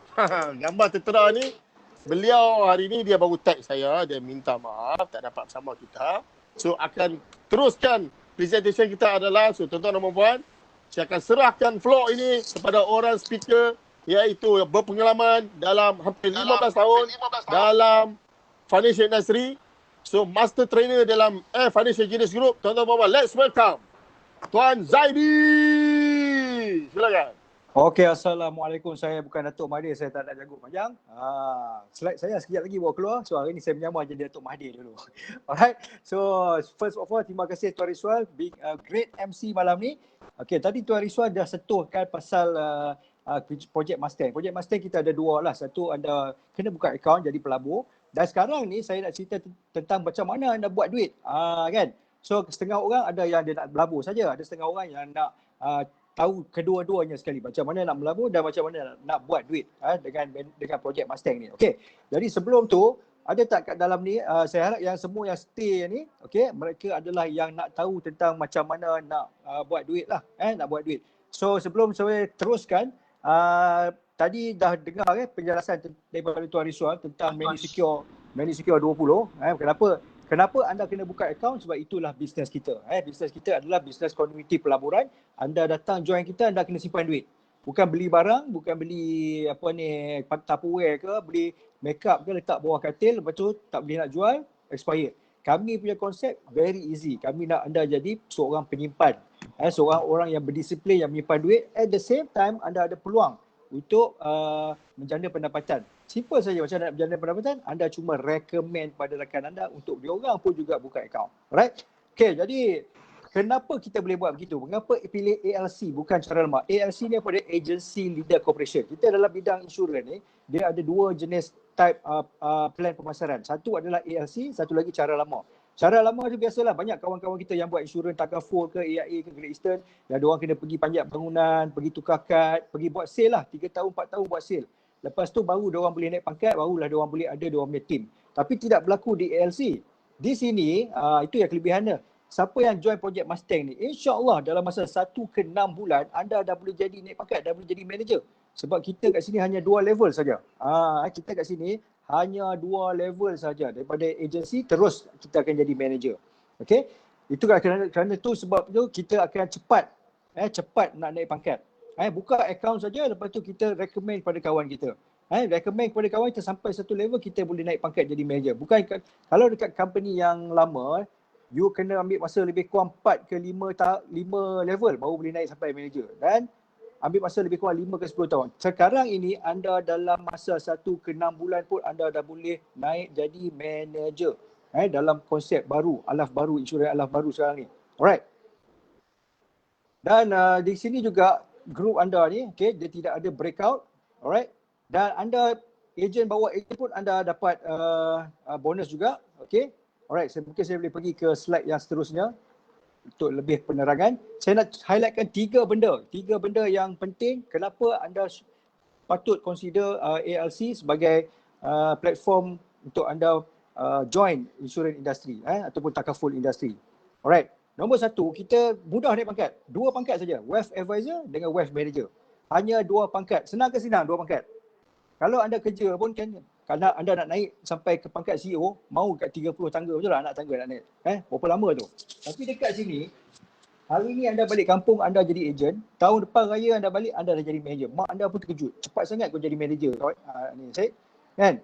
Gambar tertera ni, beliau hari ni dia baru tag saya, dia minta maaf tak dapat bersama kita. So akan teruskan presentation kita adalah, so tuan-tuan dan puan-puan, saya akan serahkan floor ini kepada orang speaker iaitu berpengalaman dalam hampir 15 tahun dalam financial industry. So master trainer dalam Financial Genius Group. Tuan-tuan dan puan-puan, let's welcome Tuan Zaidi. Mahdi. Silakan. Okey, Assalamualaikum. Saya bukan Datuk Mahdi, saya tak nak jago panjang. Slide saya sekejap lagi bawa keluar. So hari ni saya menyamar jadi Datuk Mahdi dulu. Alright. So first of all, terima kasih Tuan Rizwan, great MC malam ni. Okey, tadi Tuan Rizwan dah sentuhkan pasal projek Mustang. Projek Mustang kita ada dua lah. Satu anda kena buka akaun jadi pelabur. Dan sekarang ni saya nak cerita tentang macam mana anda buat duit. Kan? So setengah orang ada yang dia nak berlabur saja. Ada setengah orang yang nak tahu kedua-duanya sekali, macam mana nak melabur dan macam mana nak buat duit dengan projek Mustang ni. Okey. Jadi sebelum tu ada tak kat dalam ni saya harap yang semua yang stay ni, okey, mereka adalah yang nak tahu tentang macam mana nak buat duit lah, nak buat duit. So sebelum saya teruskan, tadi dah dengar penjelasan daripada Tuan Rizwan tentang Manisecure 20. Kenapa anda kena buka akaun? Sebab itulah bisnes kita. Bisnes kita adalah bisnes community pelaburan. Anda datang join kita, anda kena simpan duit. Bukan beli barang, bukan beli Tupperware ke, beli makeup ke letak bawah katil, lepas tu tak boleh nak jual, expired. Kami punya konsep very easy. Kami nak anda jadi seorang penyimpan. Seorang orang yang berdisiplin, yang menyimpan duit. At the same time, anda ada peluang untuk menjana pendapatan. Simple saja macam nak berjana pendapatan, anda cuma recommend pada rakan anda untuk diorang pun juga buka akaun. Alright? Okay, jadi kenapa kita boleh buat begitu? Mengapa pilih ALC bukan cara lama? ALC ni apa dia? Agency Leader Corporation. Kita dalam bidang insurans ni, dia ada dua jenis type plan pemasaran. Satu adalah ALC, satu lagi cara lama. Cara lama tu biasalah banyak kawan-kawan kita yang buat insurans Takaful ke AIA ke Great Eastern, yang diorang kena pergi panjat bangunan, pergi tukar kad, pergi buat sale lah, 3 tahun 4 tahun buat sale. Lepas tu baru diorang boleh naik pangkat, barulah diorang boleh ada diorang punya team. Tapi tidak berlaku di ALC. Di sini, itu yang kelebihannya. Siapa yang join projek Mustang ni, insya-Allah dalam masa 1 ke 6 bulan, anda dah boleh jadi naik pangkat, dah boleh jadi manager. Sebab kita kat sini hanya 2 level saja. Kita kat sini hanya 2 level saja. Daripada agensi, terus kita akan jadi manager. Okay? Itu kerana tu sebab tu kita akan cepat nak naik pangkat. Buka akaun saja, lepas tu kita recommend kepada kawan kita. Recommend kepada kawan kita sampai satu level kita boleh naik pangkat jadi manager. Bukan kalau dekat company yang lama, you kena ambil masa lebih kurang 4 ke 5 level baru boleh naik sampai manager. Dan ambil masa lebih kurang 5 ke 10 tahun. Sekarang ini anda dalam masa 1 ke 6 bulan pun anda dah boleh naik jadi manager. Dalam konsep baru, alaf baru, insurans alaf baru sekarang ni. Alright. Dan di sini juga grup anda ni, okay, dia tidak ada breakout, alright. Dan anda ejen bawa ejen pun anda dapat bonus juga, okay. Alright, mungkin saya boleh pergi ke slide yang seterusnya untuk lebih penerangan. Saya nak highlightkan 3 benda yang penting kenapa anda patut consider ALC sebagai platform untuk anda join insurans industri ataupun takaful industri. Alright. Nombor 1, kita mudah naik pangkat. 2 pangkat saja. Wealth Advisor dengan Wealth Manager. Hanya 2 pangkat. Senang ke senang 2 pangkat? Kalau anda kerja pun kan, kalau anda nak naik sampai ke pangkat CEO, mau kat 30 tangga betul lah anak tangga nak naik. Berapa lama tu? Tapi dekat sini, hari ni anda balik kampung, anda jadi ejen. Tahun depan raya anda balik, anda dah jadi manager. Mak anda pun terkejut. Cepat sangat kau jadi manager. Ni Syed. Kan?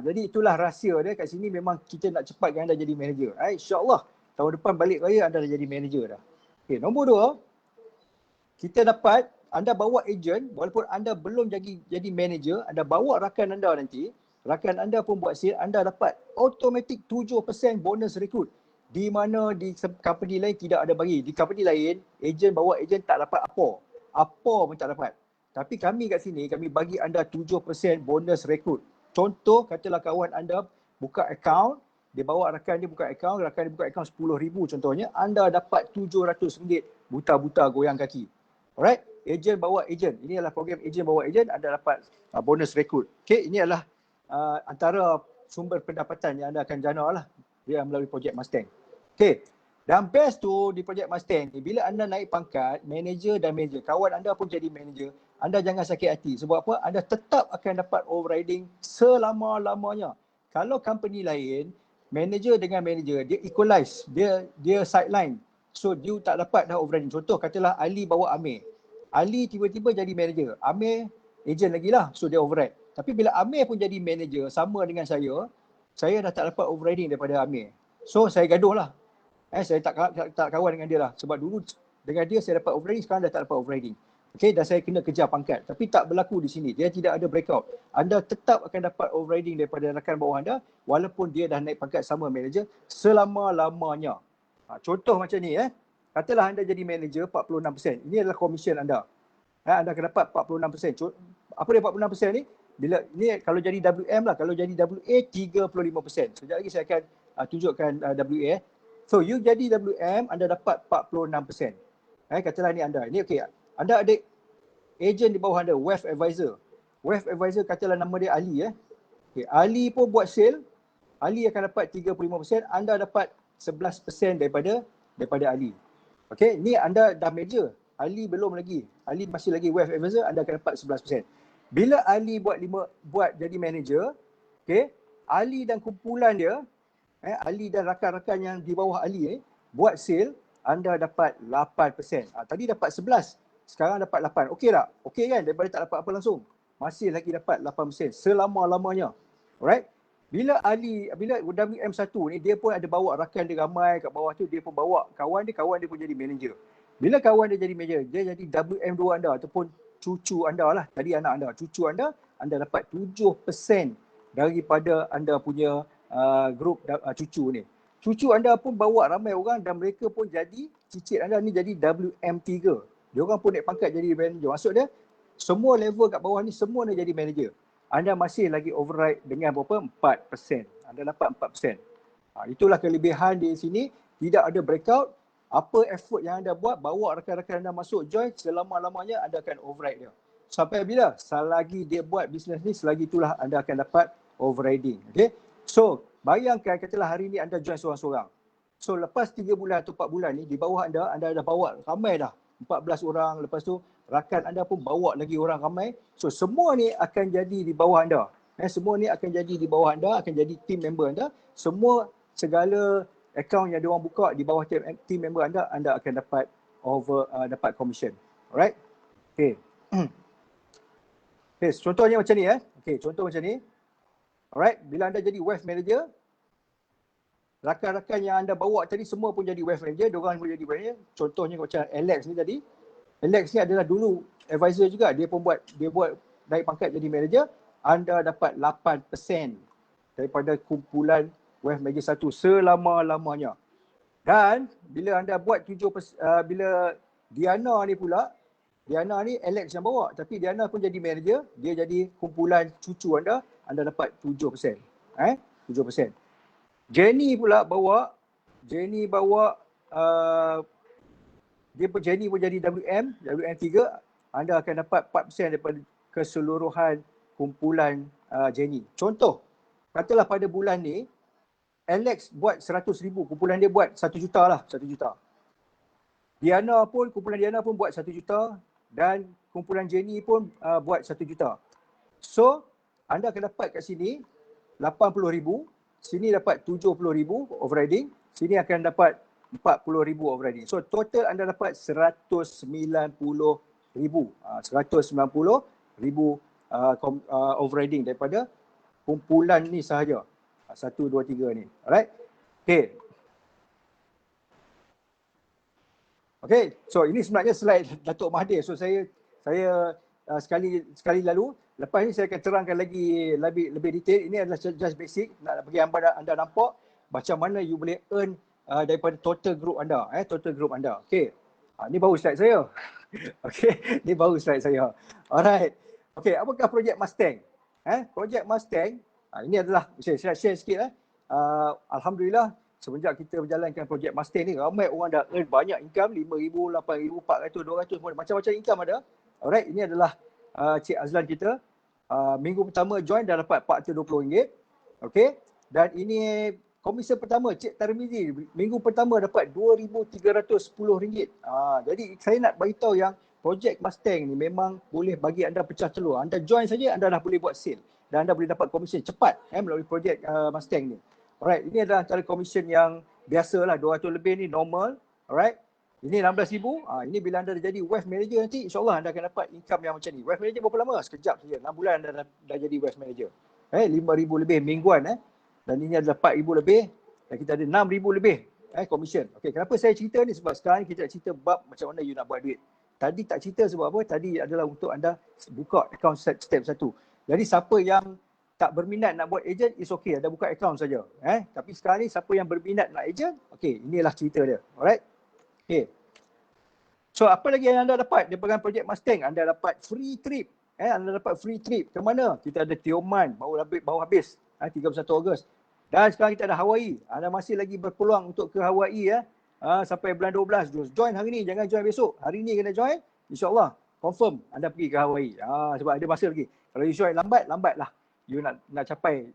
Jadi itulah rahsia dia. Kat sini memang kita nak cepatkan anda jadi manager. InsyaAllah. Tahun depan balik raya anda dah jadi manager dah. Okay, nombor 2, kita dapat anda bawa ejen, walaupun anda belum jadi manager, anda bawa rakan anda nanti, rakan anda pun buat sale, anda dapat automatic 7% bonus rekrut. Di mana di company lain tidak ada bagi. Di company lain, ejen bawa ejen tak dapat apa pun tak dapat. Tapi kami kat sini, kami bagi anda 7% bonus rekrut. Contoh, katalah kawan anda buka akaun, dia bawa rakan dia buka akaun, rakan dia buka akaun 10,000 contohnya, anda dapat RM700 buta-buta goyang kaki. Alright, ejen bawa ejen. Ini adalah program ejen bawa ejen, anda dapat bonus rekrut. Okay, ini adalah antara sumber pendapatan yang anda akan jana lah dia melalui projek Mustang. Okay, dan best tu di projek Mustang ni, bila anda naik pangkat, manager dan manager, kawan anda pun jadi manager, anda jangan sakit hati. Sebab apa? Anda tetap akan dapat overriding selama-lamanya. Kalau company lain, manager dengan manager, dia equalize, dia sideline. So dia tak dapat dah overriding. Contoh katalah Ali bawa Amir. Ali tiba-tiba jadi manager. Amir agent lagi lah. So dia override. Tapi bila Amir pun jadi manager sama dengan saya dah tak dapat overriding daripada Amir. So saya gaduh lah. Saya tak kawan dengan dia lah. Sebab dulu dengan dia saya dapat overriding, sekarang dah tak dapat overriding. Okay, dan saya kena kejar pangkat. Tapi tak berlaku di sini. Dia tidak ada breakout. Anda tetap akan dapat overriding daripada rakan bawah anda walaupun dia dah naik pangkat sama manager selama-lamanya. Contoh macam ni katalah anda jadi manager 46%. Ini adalah komisen anda. Anda akan dapat 46%. Apa dia 46% ni? Bila ni kalau jadi WM lah, kalau jadi WA 35%. Sekejap lagi saya akan tunjukkan WA. So you jadi WM, anda dapat 46%. Katalah ni anda. Ini okey. Anda ada agent di bawah anda, wealth advisor. Wealth advisor katalah nama dia Ali Okay, Ali pun buat sale. Ali akan dapat 35%, anda dapat 11% daripada Ali. Okey, ni anda dah manager. Ali belum lagi. Ali masih lagi wealth advisor, anda akan dapat 11%. Bila Ali buat jadi manager, okey, Ali dan kumpulan dia, Ali dan rakan-rakan yang di bawah Ali buat sale, anda dapat 8%. Tadi dapat 11. Sekarang dapat 8. Okey tak? Okey kan? Daripada tak dapat apa langsung. Masih lagi dapat 8% selama-lamanya. Alright? Bila WM1 ni, dia pun ada bawa rakan dia ramai kat bawah tu, dia pun bawa kawan dia pun jadi manager. Bila kawan dia jadi manager, dia jadi WM2 anda ataupun cucu anda lah. Tadi anak anda, cucu anda dapat 7% daripada anda punya grup cucu ni. Cucu anda pun bawa ramai orang dan mereka pun jadi, cicit anda ni jadi WM3. Dia orang pun naik pangkat jadi manager. Maksud dia, semua level kat bawah ni semua nak jadi manager. Anda masih lagi override dengan berapa? 4%. Anda dapat 4%. Itulah kelebihan di sini. Tidak ada breakout. Apa effort yang anda buat, bawa rakan-rakan anda masuk join, selama-lamanya anda akan override dia. Sampai bila? Selagi dia buat bisnes ni, selagi itulah anda akan dapat overriding. Okay? So, bayangkan katalah hari ni anda join seorang-seorang. So, lepas 3 bulan atau 4 bulan ni, di bawah anda dah bawa ramai dah. 14 orang, lepas tu rakan anda pun bawa lagi orang ramai. So semua ni akan jadi di bawah anda. Semua ni akan jadi di bawah anda, akan jadi team member anda. Semua segala account yang diorang buka di bawah team member anda akan dapat dapat commission. Alright? Okay. Okay, contohnya macam ni Okay, contoh macam ni. Alright, bila anda jadi wealth manager, rakan-rakan yang anda bawa tadi semua pun jadi wealth manager, diorang pun jadi wealth manager. Contohnya macam Alex ni tadi. Alex ni adalah dulu advisor juga. Dia buat naik pangkat jadi manager. Anda dapat 8% daripada kumpulan wealth manager 1 selama-lamanya. Dan bila anda buat 7%, bila Diana ni pula, Diana ni Alex yang bawa. Tapi Diana pun jadi manager. Dia jadi kumpulan cucu anda dapat 7%. 7%. Jenny pula bawa, Jenny pun jadi WM3, anda akan dapat 4% daripada keseluruhan kumpulan Jenny. Contoh, katalah pada bulan ni, Alex buat 100,000, kumpulan dia buat 1 juta lah, 1 juta. Kumpulan Diana pun buat 1 juta dan kumpulan Jenny pun buat 1 juta. So, anda akan dapat kat sini 80,000, sini dapat 70,000 overriding, sini akan dapat 40,000 overriding. So total anda dapat 190,000. 190,000 overriding daripada kumpulan ni sahaja. 1, 2, 3 ni. Alright? Okay. Okay, so ini sebenarnya slide Datuk Mahathir. So saya sekali lalu, lepas ni saya akan terangkan lagi lebih detail. Ini adalah just basic, nak bagi anda nampak macam mana you boleh earn daripada total group anda, total group anda. Okey. Ni baru slide saya. Okey, ni baru slide saya. Alright. Okey, apakah projek Mustang? Projek Mustang, ini adalah saya share sikit alhamdulillah semenjak kita menjalankan projek Mustang ni, ramai orang dah earn banyak income, 5,000, 8,000, 400, 200, macam-macam income ada. Alright, ini adalah Cik Azlan kita. Minggu pertama join dah dapat RM420. Okey. Dan ini komisen pertama Cik Tarmizi, minggu pertama dapat RM2,310. Jadi saya nak beritahu yang projek Mustang ni memang boleh bagi anda pecah telur. Anda join saja, anda dah boleh buat sale dan anda boleh dapat komisen cepat melalui projek Mustang ni. Alright, ini adalah antara komisen yang biasalah, 200 lebih ni normal. Alright. Ini 16,000. Ini bila anda dah jadi wealth manager nanti, insyaAllah anda akan dapat income yang macam ni. Wealth manager berapa lama? Sekejap saja. 6 bulan anda dah jadi wealth manager. 5,000 lebih mingguan. Dan ini adalah 4,000 lebih. Dan kita ada 6,000 lebih komisen. Okay, kenapa saya cerita ni? Sebab sekarang kita nak cerita bab macam mana you nak buat duit. Tadi tak cerita sebab apa? Tadi adalah untuk anda buka akaun step 1. Jadi siapa yang tak berminat nak buat agent, is okay. Anda buka akaun saja. Tapi sekarang ni siapa yang berminat nak agent, okay, inilah cerita dia. Alright? Okay. So apa lagi yang anda dapat daripada projek Mustang? Anda dapat free trip. Anda dapat free trip. Ke mana? Kita ada Tioman, baru habis 31 Ogos. Dan sekarang kita ada Hawaii. Anda masih lagi berpeluang untuk ke Hawaii sampai bulan 12. Join hari ni, jangan join besok. Hari ni kena join. InsyaAllah, confirm anda pergi ke Hawaii. Sebab ada masa lagi. Kalau you join lambatlah. You nak capai,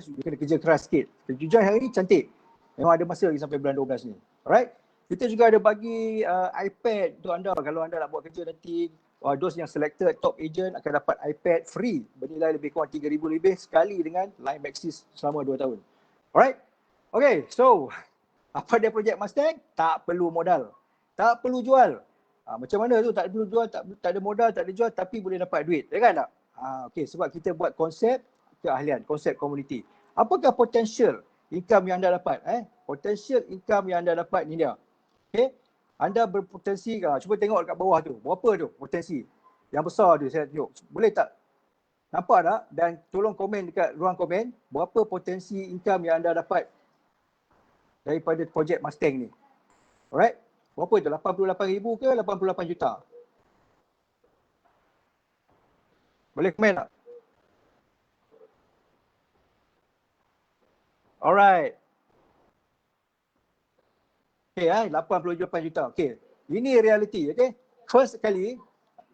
you kena kerja keras sikit. Kalau you join hari ni, cantik. Memang ada masa lagi sampai bulan 12 ni. Alright? Kita juga ada bagi iPad untuk anda. Kalau anda nak buat kerja nanti, those yang selected top agent akan dapat iPad free bernilai lebih kurang 3,000 lebih sekali dengan Line Maxis selama 2 tahun. Alright? Okay, so apa dia projek Mustang? Tak perlu modal. Tak perlu jual. Macam mana tu tak perlu jual, tak ada modal, tak ada jual tapi boleh dapat duit. Ya kan tak? Okay, sebab kita buat konsep keahlian, konsep komuniti. Apakah potential income yang anda dapat? Potential income yang anda dapat ni dia. Okay? Anda berpotensi, cuba tengok dekat bawah tu. Berapa tu potensi? Yang besar tu saya tunjuk. Boleh tak? Nampak tak? Dan tolong komen dekat ruang komen. Berapa potensi income yang anda dapat daripada projek Mustang ni? Alright? Berapa itu? 88,000 ke 88 juta? Boleh komen tak? Alright. Okay, 88 juta. Okay. Ini reality, okay? First kali,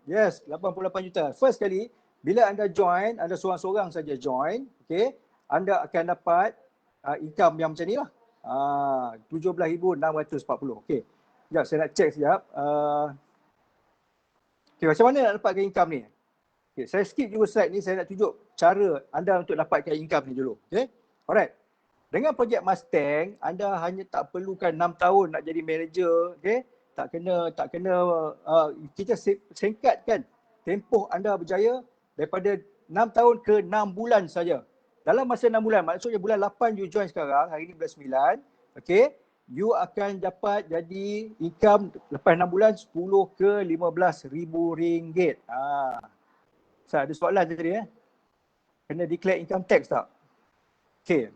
yes, 88 juta. First kali, bila anda join, anda seorang-seorang saja join, okay? Anda akan dapat income yang macam ni lah. 17,640. Okay. Sekejap, saya nak check sekejap. Okay, macam mana nak dapatkan income ni? Okay, saya skip juga slide ni, saya nak tunjuk cara anda untuk dapatkan income ni dulu. Okay? Alright. Dengan projek Mustang, anda hanya tak perlukan 6 tahun nak jadi manager, okay? Tak kena kita singkatkan tempoh anda berjaya daripada 6 tahun ke 6 bulan saja. Dalam masa 6 bulan, maksudnya bulan 8 you join sekarang, hari ni bulan 9, okay? You akan dapat jadi income lepas 6 bulan 10 ke 15,000 ringgit. So, ada soalan tadi Kena declare income tax tak? Okay.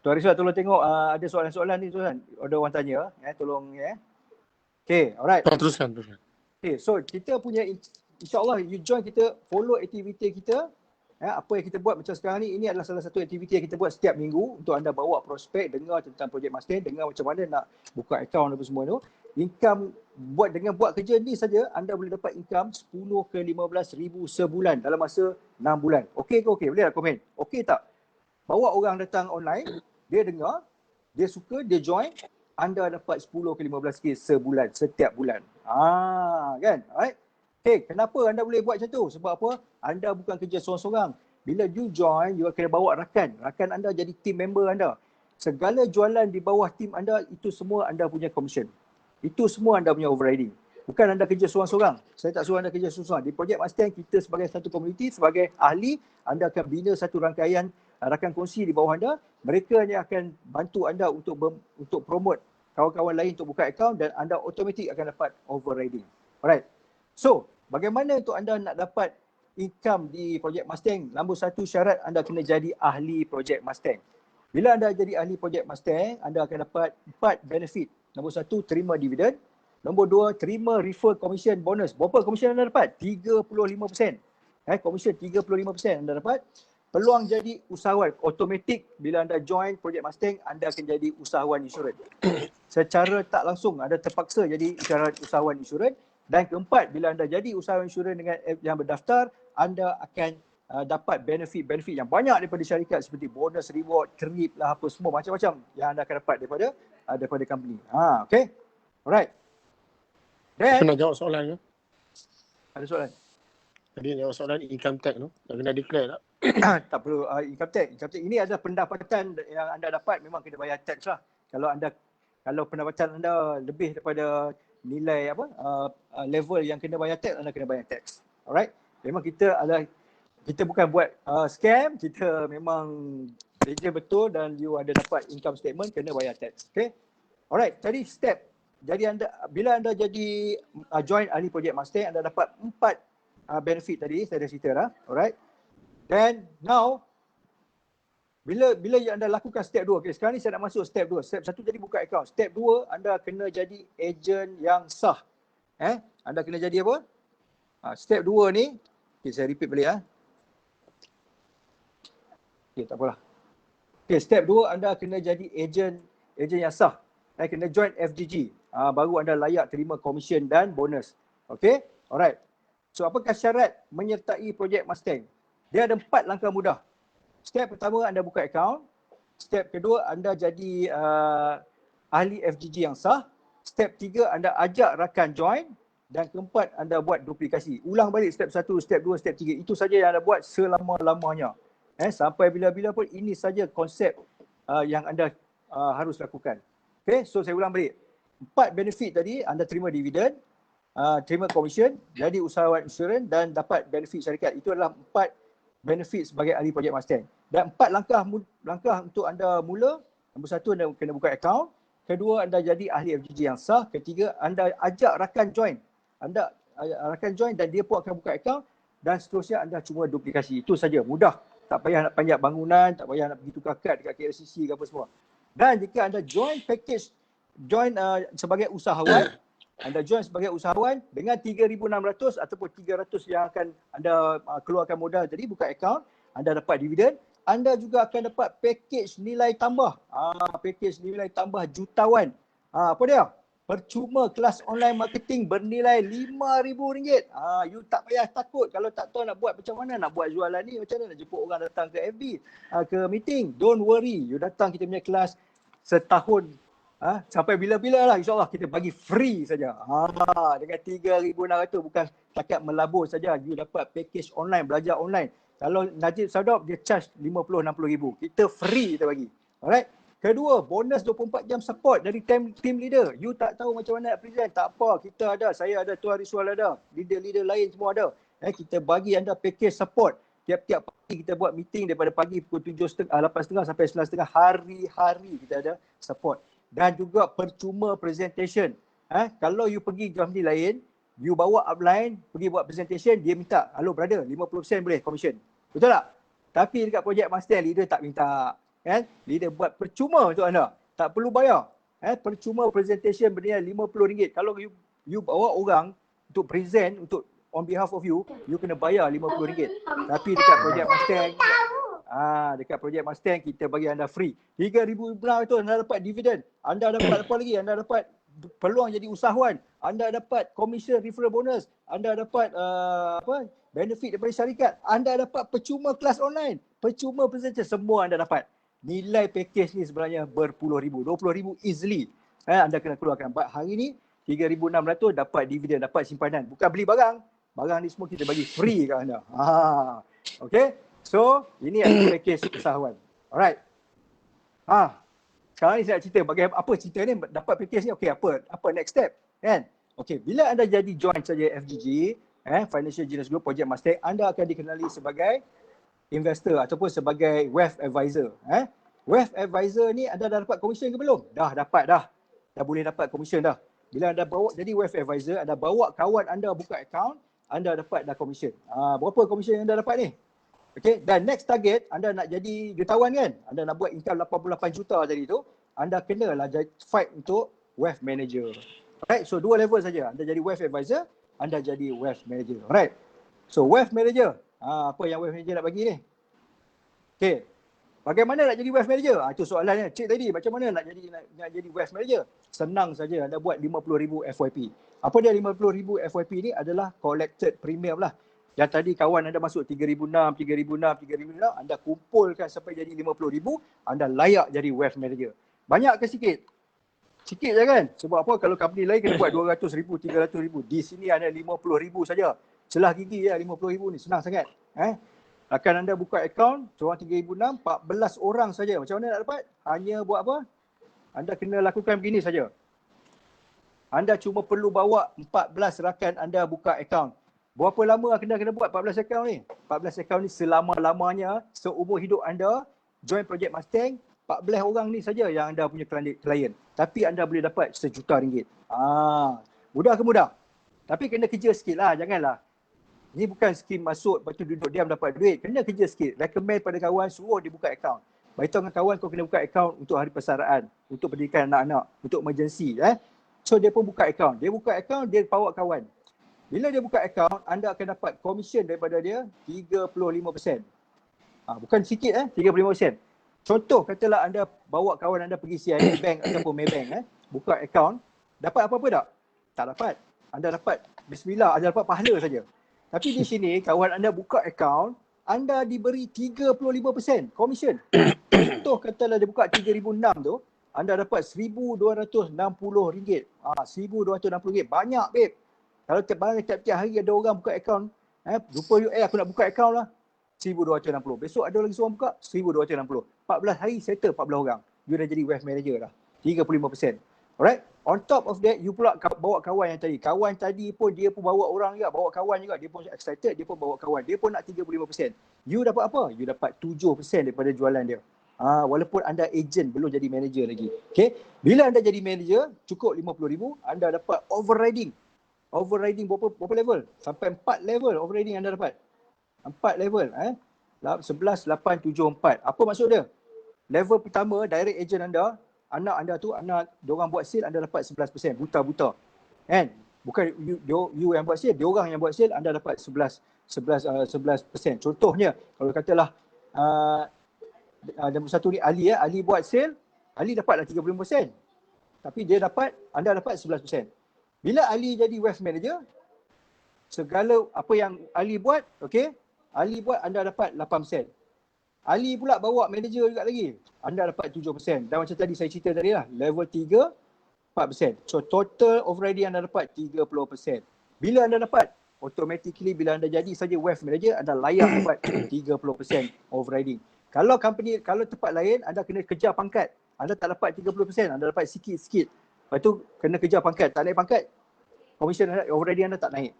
Tuan Rizal tolong tengok ada soalan-soalan ni tuan. Ada orang tanya tolong Okay, alright. Teruskan. Okay, so kita punya insyaAllah you join kita, follow aktiviti kita. Apa yang kita buat macam sekarang ni, ini adalah salah satu aktiviti yang kita buat setiap minggu untuk anda bawa prospek, dengar tentang projek Mustang, dengar macam mana nak buka akaun apa semua tu. Income dengan buat kerja ni saja anda boleh dapat income 10 ke 15,000 sebulan dalam masa 6 bulan. Okey ke okey? Boleh tak komen? Okey tak? Bawa orang datang online, dia dengar, dia suka, dia join, anda dapat 10 ke 15K sebulan, setiap bulan. Kan? Alright? Okay, kenapa anda boleh buat macam tu? Sebab apa? Anda bukan kerja seorang-seorang. Bila you join, you akan bawa rakan. Rakan anda jadi team member anda. Segala jualan di bawah team anda, itu semua anda punya commission. Itu semua anda punya overriding. Bukan anda kerja seorang-seorang. Saya tak suruh anda kerja seorang-seorang. Di projek Mustang, kita sebagai satu komuniti, sebagai ahli, anda akan bina satu rangkaian rakan kongsi di bawah anda. Mereka ni akan bantu anda untuk promote kawan-kawan lain untuk buka akaun dan anda automatik akan dapat overriding. Alright. So, bagaimana untuk anda nak dapat income di projek Mustang? Nombor satu syarat anda kena jadi ahli projek Mustang. Bila anda jadi ahli projek Mustang, anda akan dapat 4 benefit. Nombor satu, terima dividen. Nombor dua, terima refer commission bonus. Berapa commission anda dapat? 35%. Commission 35% anda dapat. Peluang jadi usahawan. Automatik bila anda join projek Mustang, anda akan jadi usahawan insurans. Secara tak langsung, anda terpaksa jadi usahawan insurans. Dan keempat, bila anda jadi usahawan insurans dengan yang berdaftar, anda akan dapat benefit-benefit yang banyak daripada syarikat seperti bonus, reward, trip lah, apa semua macam-macam yang anda akan dapat daripada company. Okay. Alright. Saya nak jawab soalan ke? Ada soalan? Tadi jawab soalan income tax tu. Tak kena declare tak? Tak perlu income tax. Ini adalah pendapatan yang anda dapat, memang kena bayar tax lah. Kalau pendapatan anda lebih daripada nilai level yang kena bayar tax, anda kena bayar tax. Alright. Memang kita bukan buat scam, kita memang kerja betul dan you ada dapat income statement, kena bayar tax. Okay. Alright. Tadi step jadi bila anda jadi join ahli projek Mustang, anda dapat 4 benefit tadi saya dah cerita dah. Alright. Then now bila anda lakukan step 2, okay, sekarang ni saya nak masuk step 2. Step 1 jadi buka akaun. Step 2, anda kena jadi ejen yang sah. Anda kena jadi apa? Step 2 ni, okay, saya repeat balik. Okay, tak apalah. Okay, step 2, anda kena jadi ejen yang sah. Kena join FGG. Baru anda layak terima komisen dan bonus. Okay, alright. So, apakah syarat menyertai projek Mustang? Dia ada 4 langkah mudah. Step pertama, anda buka akaun. Step kedua, anda jadi ahli FGG yang sah. Step 3, anda ajak rakan join. Dan keempat, anda buat duplikasi. Ulang balik step 1, step 2, step 3. Itu saja yang anda buat selama-lamanya. Sampai bila-bila pun, ini saja konsep yang anda harus lakukan. Okay, so saya ulang balik. 4 benefit tadi, anda terima dividen, terima komisen, jadi usahawan insurans dan dapat benefit syarikat. Itu adalah 4 benefit sebagai ahli projek Mustang. Dan 4 langkah untuk anda mula. Nombor 1, anda kena buka akaun. Kedua, anda jadi ahli FGG yang sah. Ketiga, anda ajak rakan join. Anda rakan join dan dia pun akan buka akaun. Dan seterusnya, anda cuma duplikasi. Itu saja, mudah. Tak payah nak panjat bangunan, tak payah nak pergi tukar kad dekat KLCC ke apa semua. Dan jika anda join package, sebagai usahawan, anda join sebagai usahawan dengan 3,600 ataupun 300 yang akan anda keluarkan modal tadi, buka akaun, anda dapat dividen. Anda juga akan dapat package nilai tambah. Package nilai tambah jutawan. Apa dia? Percuma kelas online marketing bernilai RM5,000. You tak payah takut kalau tak tahu nak buat macam mana, nak buat jualan ni, macam mana nak jemput orang datang ke FB, ke meeting. Don't worry, you datang kita punya kelas setahun. Sampai bila-bila lah, insyaAllah kita bagi free saja. Dengan 3,600 bukan takat melabur saja. You dapat package online, belajar online. Kalau Najib Sadop dia charge 50-60 ribu. Kita free kita bagi. Alright. Kedua, bonus 24 jam support dari team leader. You tak tahu macam mana nak present, tak apa. Kita ada, saya ada, Tuan Rizwal ada. Leader-leader lain semua ada. Kita bagi anda package support. Tiap-tiap pagi kita buat meeting daripada pagi pukul 8.30 sampai 9.30. Hari-hari kita ada support. Dan juga percuma presentation. Kalau you pergi company lain, you bawa upline, pergi buat presentation, dia minta, hello brother, 50% boleh commission. Betul tak? Tapi dekat projek Mustang, leader tak minta. Leader buat percuma untuk anda. Tak perlu bayar. Percuma presentation bernilai RM50. Kalau you bawa orang untuk present, untuk on behalf of you kena bayar RM50. Tapi dekat projek Mustang, dekat projek Mustang kita bagi anda free. 3,000 itu anda dapat dividen. Anda dapat apa lagi? Anda dapat peluang jadi usahawan. Anda dapat commission referral bonus. Anda dapat benefit daripada syarikat. Anda dapat percuma kelas online. Percuma presentation. Semua anda dapat. Nilai package ni sebenarnya berpuluh ribu. 20,000 easily. Anda kena keluarkan. But hari ni 3,600 dapat dividen, dapat simpanan. Bukan beli barang. Barang ni semua kita bagi free kat anda. Okay. So, ini adalah package usahawan. Alright. Sekarang ni saya nak cerita bagaimana apa cerita ni dapat package ni. Okay, apa next step? Kan? Okay, bila anda jadi join saja FGG, Financial Genius Group Project Mustang, anda akan dikenali sebagai investor ataupun sebagai wealth advisor. Wealth advisor ni anda dah dapat komisen ke belum? Dah dapat dah. Dah boleh dapat komisen dah. Bila anda bawa jadi wealth advisor, anda bawa kawan anda buka account, anda dapat dah komisen. Berapa komisen yang anda dapat ni? Okay, dan next target, anda nak jadi jutawan kan? Anda nak buat income 88 juta tadi tu, anda kenalah fight untuk wealth manager. Alright, so 2 level saja. Anda jadi wealth advisor, anda jadi wealth manager. Alright, so wealth manager, apa yang wealth manager nak bagi ni? Okay, bagaimana nak jadi wealth manager? Itu soalannya, cik tadi, macam mana nak jadi wealth manager? Senang saja, anda buat 50,000 FYP. Apa dia 50,000 FYP ni? Adalah collected premium lah. Yang tadi kawan anda masuk 3,600, 3,600, anda kumpulkan sampai jadi 50,000, anda layak jadi wealth manager. Banyak ke sikit? Sikit je kan? Sebab apa? Kalau company lain kena buat 200,000, 300,000. Di sini ada 50,000 saja. Celah gigi ya 50,000 ni. Senang sangat. Akan anda buka akaun, seorang 3,600, 14 orang saja. Macam mana nak dapat? Hanya buat apa? Anda kena lakukan begini saja. Anda cuma perlu bawa 14 rakan anda buka akaun. Berapa lama kena buat 14 akaun ni? 14 akaun ni selama-lamanya, seumur hidup anda, join Project Mustang, 14 orang ni saja yang anda punya klien. Tapi anda boleh dapat RM1 juta. Mudah ke mudah? Tapi kena kerja sikit lah, janganlah. Ni bukan skim masuk, lepas tu duduk diam dapat duit. Kena kerja sikit. Recommend pada kawan, suruh dia buka akaun. Beritahu dengan kawan kau kena buka akaun untuk hari persaraan, untuk pendidikan anak-anak, untuk emergency. So dia pun buka akaun. Dia buka akaun, dia bawa kawan. Bila dia buka akaun, anda akan dapat komisen daripada dia 35%. Bukan sikit 35%. Contoh katalah anda bawa kawan anda pergi CIMB Bank ataupun Maybank, buka akaun, dapat apa-apa tak? Tak dapat. Anda dapat bismillah, anda dapat pahala saja. Tapi di sini kawan anda buka akaun, anda diberi 35% komisen. Contoh katalah dia buka 3,006 tu, anda dapat RM1,260. RM1,260 banyak babe. Kalau tiap-tiap hari ada orang buka akaun, lupa aku nak buka akaun lah, RM1,260. Besok ada lagi seorang buka, RM1,260. 14 hari settle 14 orang. You dah jadi wealth manager dah. 35%. Alright? On top of that, you pula bawa kawan yang tadi. Kawan tadi pun dia pun bawa orang juga, bawa kawan juga. Dia pun excited, dia pun bawa kawan. Dia pun nak 35%. You dapat apa? You dapat 7% daripada jualan dia. Walaupun anda agent, belum jadi manager lagi. Okay? Bila anda jadi manager, cukup RM50,000, anda dapat overriding. Overriding berapa level? Sampai 4 level overriding anda dapat. 4 level. 11, 8, 7, 4. Apa maksud dia? Level pertama, direct agent anda, anak anda tu, diorang buat sale, anda dapat 11%. Buta-buta. Kan? Bukan you yang buat sale, diorang yang buat sale, anda dapat 11%. Contohnya, kalau katalah satu ni Ali, Ali buat sale, Ali dapatlah 35%. Tapi anda dapat 11%. Bila Ali jadi wealth manager, segala apa yang Ali buat, okay, Ali buat, anda dapat 8%. Ali pula bawa manager juga lagi, anda dapat 7%. Dan macam tadi saya cerita tadi lah, level 3, 4%. So total overriding anda dapat 30%. Bila anda dapat, automatically bila anda jadi saja wealth manager, anda layak dapat 30% overriding. Kalau tempat lain, anda kena kejar pangkat. Anda tak dapat 30%, anda dapat sikit-sikit. Lepas tu kena kejar pangkat, tak naik pangkat, commission overriding anda tak naik.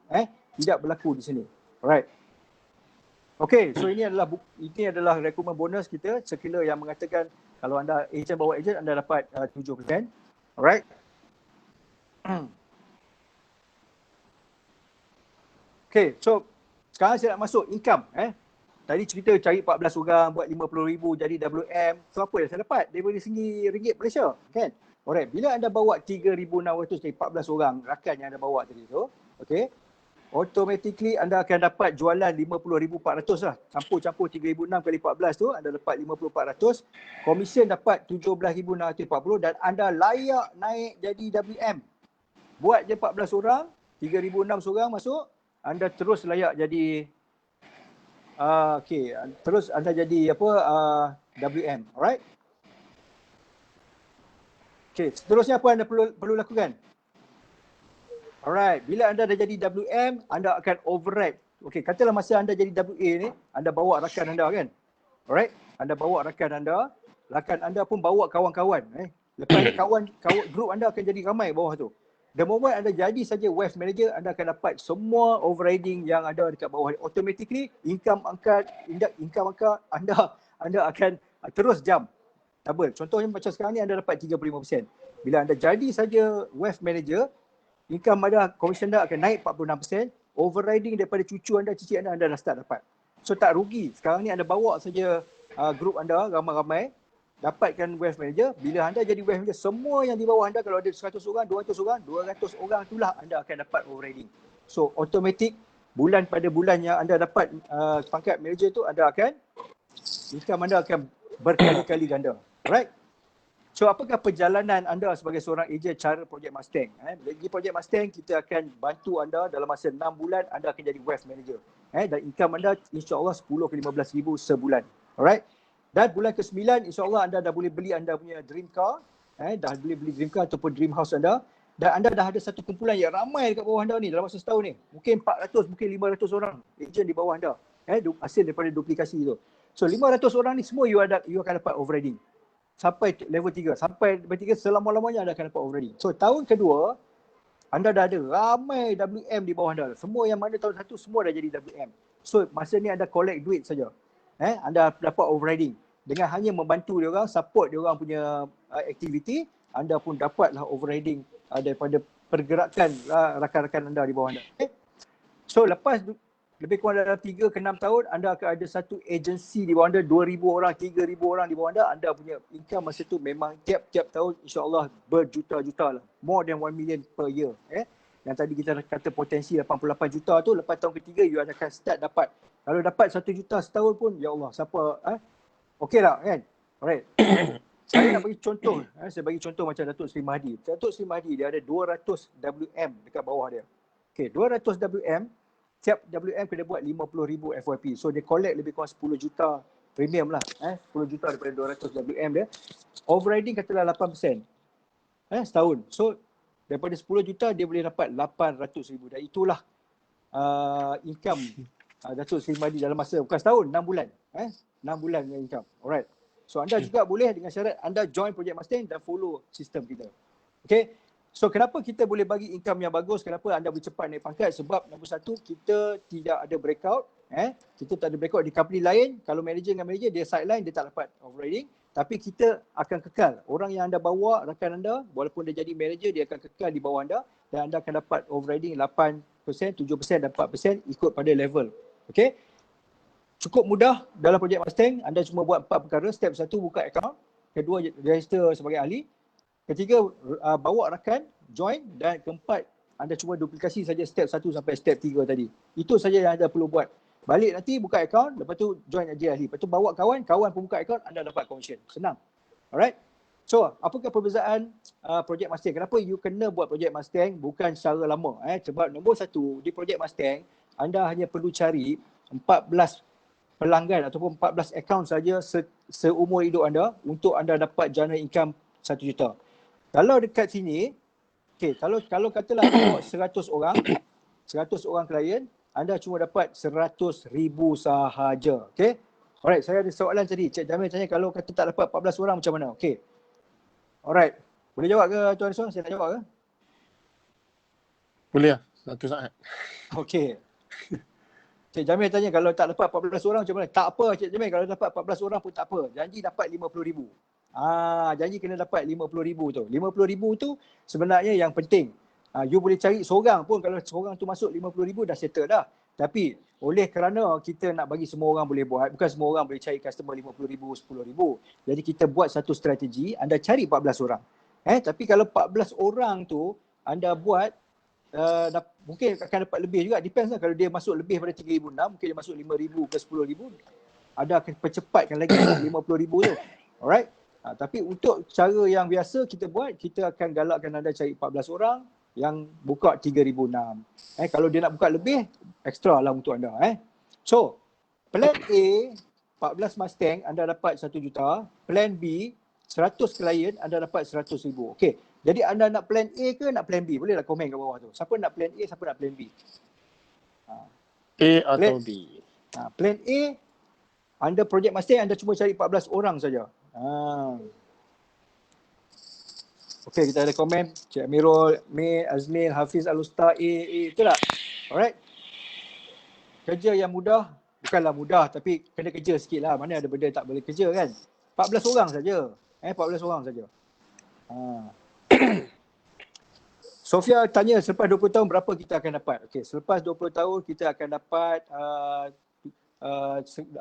Tidak berlaku di sini. Alright. Okay, so ini adalah rekrutmen bonus kita, sekila yang mengatakan kalau anda agent bawa agent, anda dapat 7%. Alright. Okay, so sekarang saya nak masuk income. Tadi cerita cari 14 orang, buat 50,000 jadi WM. So apa yang saya dapat? Daripada segi ringgit Malaysia, kan? Alright, bila anda bawa 3,600 dari 14 orang rakan yang anda bawa tadi tu, okay, automatically anda akan dapat jualan 50,400 lah. Campur-campur 3,600 kali 14 tu, anda dapat 50,400. Komisen dapat 17,640 dan anda layak naik jadi WM. Buat je 14 orang, 3,600 seorang masuk, anda terus layak jadi terus anda jadi WM. Alright? Okay, seterusnya apa anda perlu lakukan? Alright, bila anda dah jadi WM, anda akan override. Okay, katalah masa anda jadi WA ni, anda bawa rakan anda kan? Alright, anda bawa rakan anda pun bawa kawan-kawan. Lepas ni kawan group anda akan jadi ramai bawah tu. The moment anda jadi saja wealth manager, anda akan dapat semua overriding yang ada dekat bawah. Automatically, income anda akan terus jump. Double. Contohnya macam sekarang ni anda dapat 35%. Bila anda jadi saja wealth manager, income anda, komisen anda akan naik 46%. Overriding daripada cucu anda, cicit anda dah start dapat. So tak rugi. Sekarang ni anda bawa saja group anda ramai-ramai, dapatkan wealth manager. Bila anda jadi wealth manager, semua yang di bawah anda, kalau ada 100 orang, 200 orang itulah anda akan dapat overriding. So automatic, bulan pada bulan yang anda dapat pangkat manager tu, income anda akan berkali-kali ganda. Alright? So apakah perjalanan anda sebagai seorang ejen cara Project Mustang? Di Project Mustang, kita akan bantu anda dalam masa 6 bulan, anda akan jadi wealth manager. Dan income anda insyaAllah 10 ke 15 ribu sebulan. Alright? Dan bulan ke-9, insyaAllah anda dah boleh beli anda punya dream car. Dah boleh beli dream car ataupun dream house anda. Dan anda dah ada satu kumpulan yang ramai dekat bawah anda ni dalam masa setahun ni. Mungkin 400, mungkin 500 orang ejen di bawah anda. Hasil daripada duplikasi tu. So 500 orang ni semua you akan dapat overriding. Sampai level 3. Sampai level 3 selama-lamanya anda akan dapat overriding. So tahun kedua, anda dah ada ramai WM di bawah anda. Semua yang mana tahun 1 semua dah jadi WM. So masa ni anda collect duit saja. Anda dapat overriding. dengan hanya membantu dia orang, support dia orang punya aktiviti, anda pun dapatlah overriding daripada pergerakan rakan-rakan anda di bawah anda. Okay? So lepas lebih kurang dalam 3 ke 6 tahun, anda akan ada satu agensi di bawah anda, 2,000 orang, 3,000 orang di bawah anda punya income masa tu memang tiap-tiap tahun insyaAllah berjuta-juta lah. More than 1 million per year. Yang tadi kita kata potensi 88 juta tu, lepas tahun ketiga you akan start dapat. Kalau dapat 1 juta setahun pun, ya Allah, siapa, okey tak kan? Alright. Saya nak bagi contoh, saya bagi contoh macam Datuk Seri Mahdi. Datuk Seri Mahdi dia ada 200 WM dekat bawah dia. Okey, 200 WM, tiap WM kena buat 50,000 FYP. So dia collect lebih kurang 10 juta premium lah. 10 juta daripada 200 WM dia. Overriding katalah 8%. Setahun. So daripada 10 juta dia boleh dapat 800,000. Dan itulah income Datuk Seri Mahdi dalam masa, bukan setahun, 6 bulan. 6 bulan punya income. Alright. So anda juga boleh dengan syarat anda join Project Mustang dan follow sistem kita. Okay. So kenapa kita boleh bagi income yang bagus? Kenapa anda boleh cepat naik pangkat? Sebab nombor satu, kita tidak ada breakout. Kita tak ada breakout di company lain. Kalau manager dengan manager, dia sideline, dia tak dapat overriding. Tapi kita akan kekal. Orang yang anda bawa, rakan anda, walaupun dia jadi manager, dia akan kekal di bawah anda. Dan anda akan dapat overriding 8%, 7% dan 4% ikut pada level. Okay? Cukup mudah dalam Project Mustang. Anda cuma buat 4 perkara. Step 1, buka account. Kedua, register sebagai ahli. Ketiga, bawa rakan, join. Dan keempat, anda cuma duplikasi saja step 1 sampai step 3 tadi. Itu saja yang anda perlu buat. Balik nanti buka account, lepas tu join jadi ahli. Lepas tu bawa kawan, kawan pun buka account, anda dapat commission. Senang. Alright? So, apakah perbezaan Project Mustang? Kenapa you kena buat Project Mustang bukan secara lama? Sebab nombor satu, di Project Mustang, anda hanya perlu cari 14 pelanggan ataupun 14 account saja seumur hidup anda untuk anda dapat jana income 1 juta. Kalau dekat sini, okay, kalau katalah anda bawa 100 orang klien, anda cuma dapat 100,000 sahaja. Okay? Alright, saya ada soalan tadi. Cik Jamil tanya kalau kata tak dapat 14 orang macam mana? Okay. Alright. Boleh jawab ke Tuan Rizwan? Saya nak jawab ke? Boleh lah. Satu saat. Okay. Cik Jamil tanya kalau tak dapat 14 orang macam mana? Tak apa Cik Jamil, kalau dapat 14 orang pun tak apa. Janji dapat 50,000. Janji kena dapat 50,000 tu. 50,000 tu sebenarnya yang penting. You boleh cari seorang pun, kalau seorang tu masuk 50,000 dah settle dah. Tapi oleh kerana kita nak bagi semua orang boleh buat, bukan semua orang boleh cari customer 50,000, 10,000. Jadi kita buat satu strategi, anda cari 14 orang. Tapi kalau 14 orang tu anda buat, mungkin akan dapat lebih juga. Depends lah, kalau dia masuk lebih pada 3,600, mungkin dia masuk 5,000 ke 10,000. Anda akan percepatkan lagi 50,000 tu. Alright? Tapi untuk cara yang biasa kita buat, kita akan galakkan anda cari 14 orang yang buka 3,600. Kalau dia nak buka lebih, extra lah untuk anda. So, plan A, 14 Mustang, anda dapat 1 juta. Plan B, 100 klien, anda dapat 100,000. Okey, jadi anda nak plan A ke nak plan B? Bolehlah komen kat bawah tu. Siapa nak plan A, siapa nak plan B? A atau B? Plan A, anda Project Mustang, anda cuma cari 14 orang saja. Okey, kita ada komen. Cik Amirul, May, Azmil, Hafiz, Al-Ustaz, betul tak? Alright. Kerja yang mudah, bukanlah mudah tapi kena kerja sikit lah. Mana ada benda tak boleh kerja kan? 14 orang saja. 14 orang saja. Sofia tanya selepas 20 tahun berapa kita akan dapat? Okey, selepas 20 tahun kita akan dapat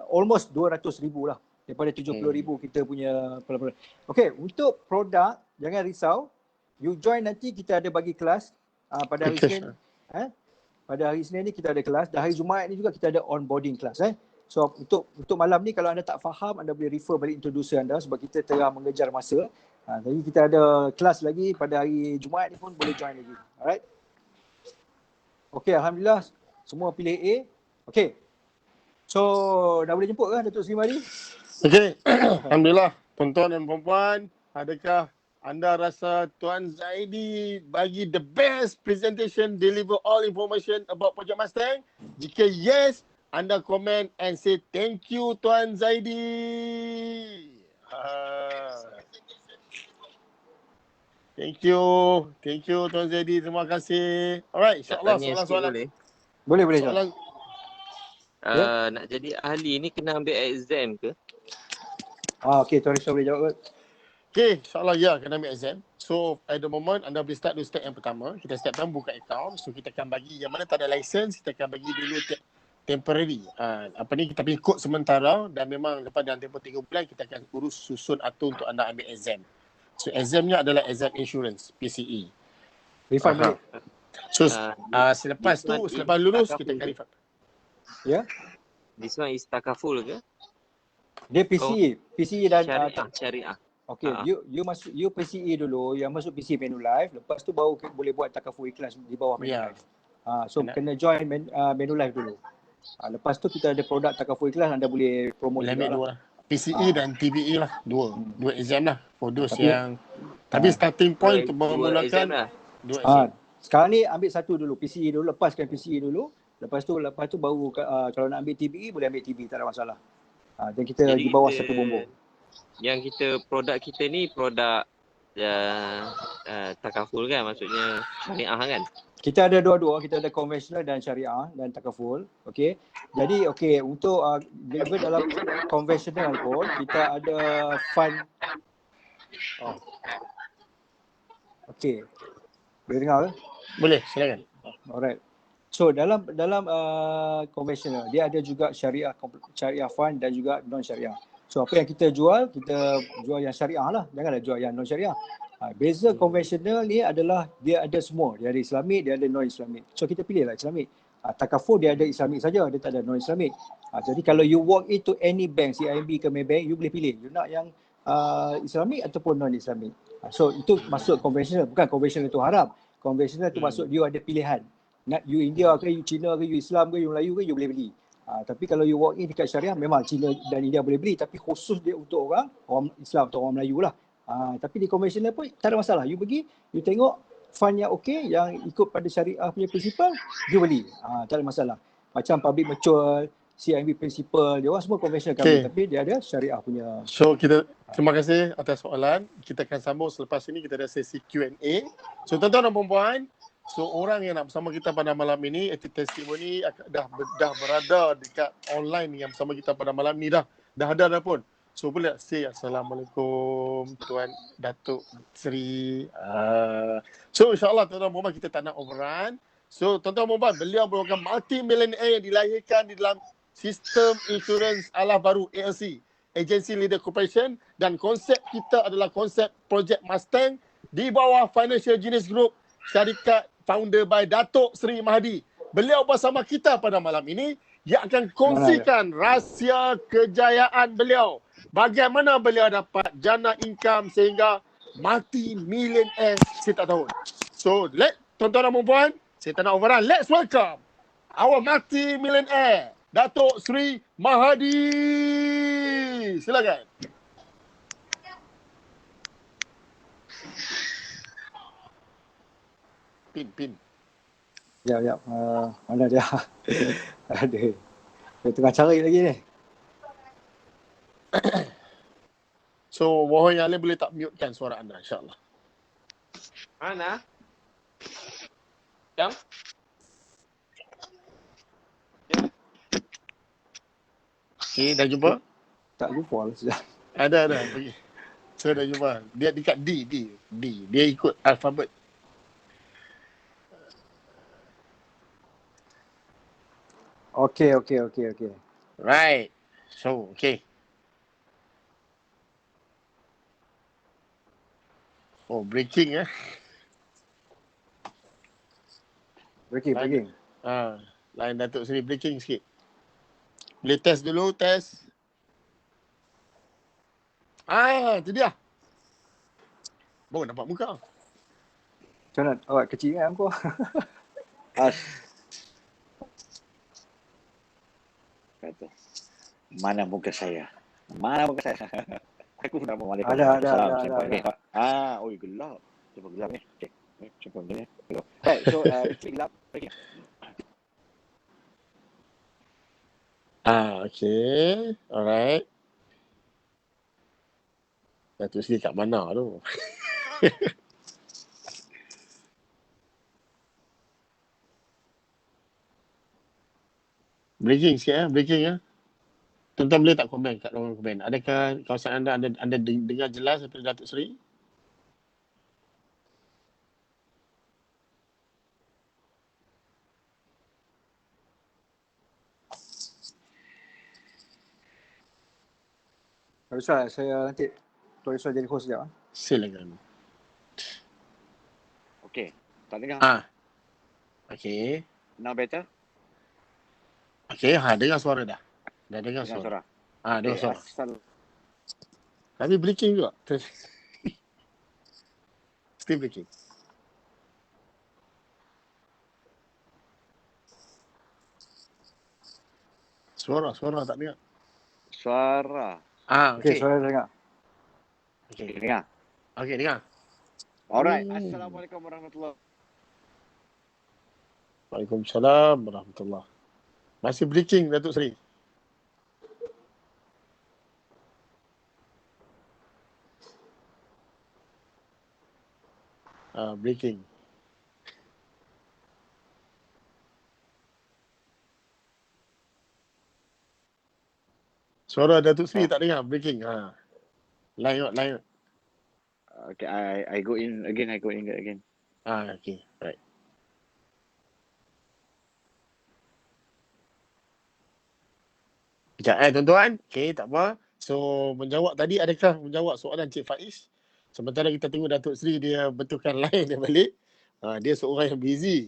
almost 200,000 lah. Daripada 70,000 kita punya pelabur. Okey, untuk produk jangan risau. You join nanti kita ada bagi kelas pada hari Isnin. Pada hari Isnin ni kita ada kelas. Dan hari Jumaat ni juga kita ada onboarding kelas. So untuk malam ni kalau anda tak faham, anda boleh refer balik introducer anda sebab kita tengah mengejar masa. Jadi kita ada kelas lagi pada hari Jumaat ni pun boleh join lagi. Alright. Okey, alhamdulillah semua pilih A. Okey. So dah boleh jemput kan Datuk Seri Mahdi? Okey. Alhamdulillah, tuan-tuan dan puan-puan, adakah anda rasa Tuan Zaidi bagi the best presentation, deliver all information about Project Mustang? Jika yes, anda komen and say thank you Tuan Zaidi. Thank you Tuan Zaidi, terima kasih. Alright, insyaAllah soalan-soalan. Boleh. Nak jadi ahli ni kena ambil exam ke? Okey, Tuan Rizal boleh jawab. Okay, insyaAllah ya kena ambil exam. So at the moment anda boleh start dulu step yang pertama. Kita step pertama buka account. So kita akan bagi yang mana tak ada license, kita akan bagi dulu temporary. Kita pilih kod sementara dan memang lepas dalam tempoh 3 bulan kita akan urus susun atur untuk anda ambil exam. So examnya adalah exam insurance, PCE. Refund balik. So selepas lulus kita akan refund. Ya. This one is takaful ke? Dia PCE dan Syariah. okey, you PCE dulu, yang masuk PCE Manulife, lepas tu baru boleh buat takaful ikhlas di bawah Manulife. So kena join Manulife dulu. Lepas tu kita ada produk takaful ikhlas, anda boleh promote juga lah. PCE dan TBE lah, dua exam lah for those tapi starting point untuk memulakan dua exam. Sekarang ni ambil satu dulu, PCE dulu, lepaskan PCE dulu. Lepas tu baru kalau nak ambil TBE boleh ambil TBE, tak ada masalah. Dan kita Jadi di bawah satu bumbung. Yang produk kita ni produk takaful kan, maksudnya syariah kan? Kita ada dua-dua, kita ada konvensional dan syariah dan takaful. Okey. Jadi untuk dalam konvensional pun kita ada fund. Okey. Boleh dengar ke? Boleh, silakan. Alright. So dalam konvensional dia ada juga syariah fund dan juga non syariah. So apa yang kita jual yang syariah lah, janganlah jual yang non syariah. Beza konvensional ni adalah dia ada semua, dia ada Islamik, dia ada non Islamik. So kita pilihlah Islamik. Takaful dia ada Islamik saja, dia tak ada non Islamik. Jadi kalau you walk into any bank, CIMB ke Maybank, you boleh pilih you nak yang Islamik ataupun non Islamik. So itu masuk konvensional, bukan konvensional itu haram. Konvensional tu maksud you ada pilihan. Nak you India ke, you Cina ke, you Islam ke, you Melayu ke, you boleh beli. Tapi kalau you walk in dekat syariah, memang Cina dan India boleh beli, tapi khusus dia untuk orang Islam atau orang Melayu lah. Tapi di konvensional pun tak ada masalah. You pergi, you tengok fund yang okey, yang ikut pada syariah punya prinsipal, you beli. Tak ada masalah. Macam public mutual, CIMB principal, dia orang semua konvensional kami, tapi dia ada syariah punya. So terima kasih atas soalan. Kita akan sambung selepas ini, kita ada sesi Q&A. So tuan-tuan dan puan-puan, so orang yang nak bersama kita pada malam ini, testimoni dah berada dekat online yang bersama kita pada malam ni dah ada dah pun. So boleh say Assalamualaikum Tuan Datuk Seri. So insyaAllah tuan-tuan dan puan-puan, kita tak nak overrun. So tuan-tuan dan puan-puan, beliau merupakan multi-millionaire yang dilahirkan di dalam sistem insurans ala baru ALC, Agency Leader Corporation, dan konsep kita adalah konsep Project Mustang di bawah Financial Genius Group, syarikat founder by Datuk Seri Mahdi. Beliau bersama kita pada malam ini yang akan kongsikan rahsia kejayaan beliau. Bagaimana beliau dapat jana income sehingga multi-millionaire setiap tahun. So, tuan-tuan dan puan-puan, saya tak nak overrun. Let's welcome our multi-millionaire, Datuk Seri Mahdi. Silakan. Pin. Ya. Mana dia? Ada. Dia tengah cari lagi ni. So, mohon yang lain boleh tak mute-kan suara anda, insyaAllah. Mana? Jam? Okay, dah jumpa? Tak jumpa lah sudah. Ada. Pergi. So, dah jumpa. Dia dekat D. Dia ikut alfabet. Okey. Right. So, okay. Oh, breaking Breaking. Lain Datuk Seri breaking sikit. Boleh test dulu, test. Itu dia. Baru nampak muka. Macam mana? Awak kecil kan aku? Kata, mana muka saya? Aku nak mau balik. Ada. Oi gelap. Cuba gelap ni. Okey. Cuba ni. Gelap. So gelap. Okey. Okay. Alright. Datuk Seri kat mana tu? Breaking sikit breaking Tuan-tuan boleh tak komen kat ruangan komen? Adakah kawasan anda dengar jelas daripada Datuk Seri? Tak usah, saya nanti Tuan Rizal jadi host sekejap. Silakan. Okay. Tak dengar. Okey. Now better? Okey, dengar suara dah. Dah dengar Dengar suara. suara. Dengar Okay. suara. Tapi breaking juga. Still breaking. Suara tak dengar. Suara. Okey, Okey. suara dengar. Okey. Dengar. Okey, dengar. Alright. Assalamualaikum warahmatullahi. Waalaikumsalam warahmatullahi. Masih breaking Datuk Seri. Breaking. Suara Datuk Seri tak dengar, breaking. Line. Okay, I go in again. Okey, right. Sekejap tuan-tuan. Okey, tak apa. So, adakah menjawab soalan Cik Faiz? Sementara kita tengok Datuk Seri dia betulkan line dia balik. Dia seorang yang busy.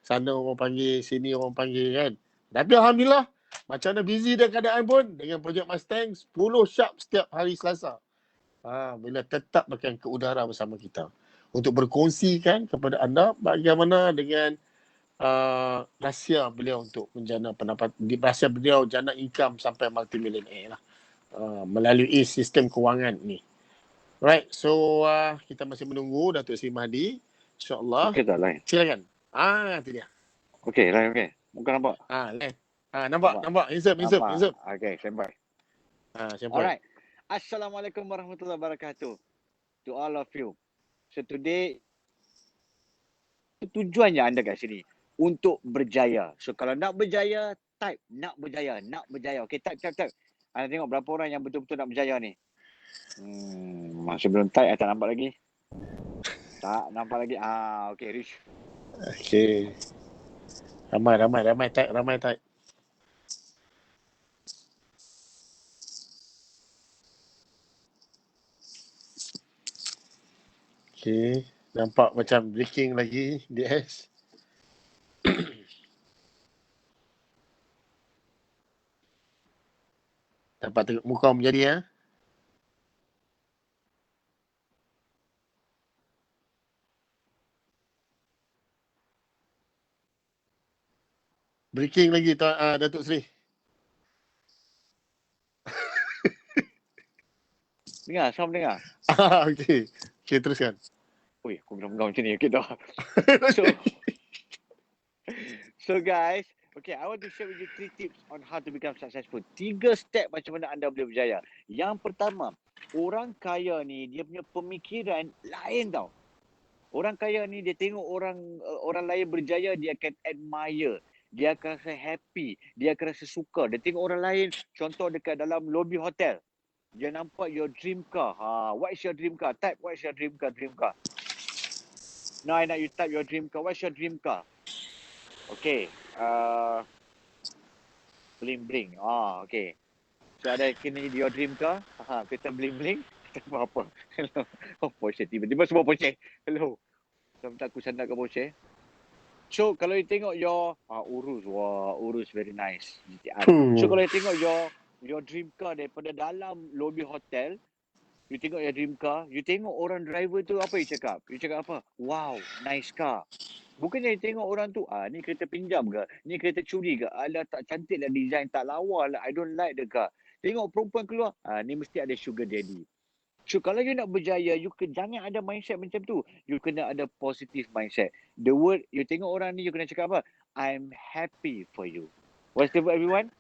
Sana orang panggil, sini orang panggil kan. Tapi Alhamdulillah, macam mana busy dia keadaan pun dengan projek Mustang 10 sharp setiap hari Selasa. Bila tetap akan ke udara bersama kita. Untuk berkongsikan kepada anda bagaimana dengan rahsia beliau untuk menjana rahsia beliau jana income sampai multimillionaire lah. Melalui sistem kewangan ni. Right, so kita masih menunggu Datuk Seri Mahdi. InsyaAllah. Okay tak line? Silakan. Itu dia. Okay, line okay. Muka nampak? Line. Nampak. Insert. Okay, standby. Siapa? Alright. Assalamualaikum warahmatullahi wabarakatuh. To all of you. So today, tujuannya anda kat sini untuk berjaya. So kalau nak berjaya, type nak berjaya. Okay, type. Anda tengok berapa orang yang betul-betul nak berjaya ni. Masih belum type, tak nampak lagi. Tak nampak lagi. Okay, reach. Okay. Ramai type. Okay. Nampak macam breaking lagi DS. Dapat tengok muka menjadi ya. Breaking lagi Datuk Seri. Dengar, sama dengar. Okay, teruskan. Ui, aku bilang macam ni. Okay dah. So guys, okay, I want to share with you 3 tips on how to become successful. 3 step macam mana anda boleh berjaya. Yang pertama, orang kaya ni dia punya pemikiran lain tau. Orang kaya ni dia tengok orang lain berjaya, dia akan admire. Dia akan rasa happy. Dia akan rasa suka. Dia tengok orang lain, contoh dekat dalam lobby hotel. Dia nampak your dream car. What is your dream car? Type what is your dream car? Now I nak you type your dream car. What's your dream car? Okay. Bling. Okay. So ada kini your dream car. Kita bling. Kita buat apa? Hello. Porsche. Tiba-tiba semua Porsche. Hello. Sebentar aku sandar ke Porsche. So kalau you tengok your Urus. Wah, Urus very nice. GTI. So kalau you tengok your dream car daripada dalam lobby hotel, you tengok your dream car, you tengok orang driver tu apa you cakap? You cakap apa? Wow, nice car. Bukannya you tengok orang tu, ni kereta pinjam ke? Ni kereta curi ke? Alah, tak cantik lah design, tak lawa lah. I don't like the car. Tengok perempuan keluar, ni mesti ada sugar daddy. So kalau you nak berjaya, jangan ada mindset macam tu. You kena ada positive mindset. The word, you tengok orang ni, you kena cakap apa? I'm happy for you. What's the word, everyone?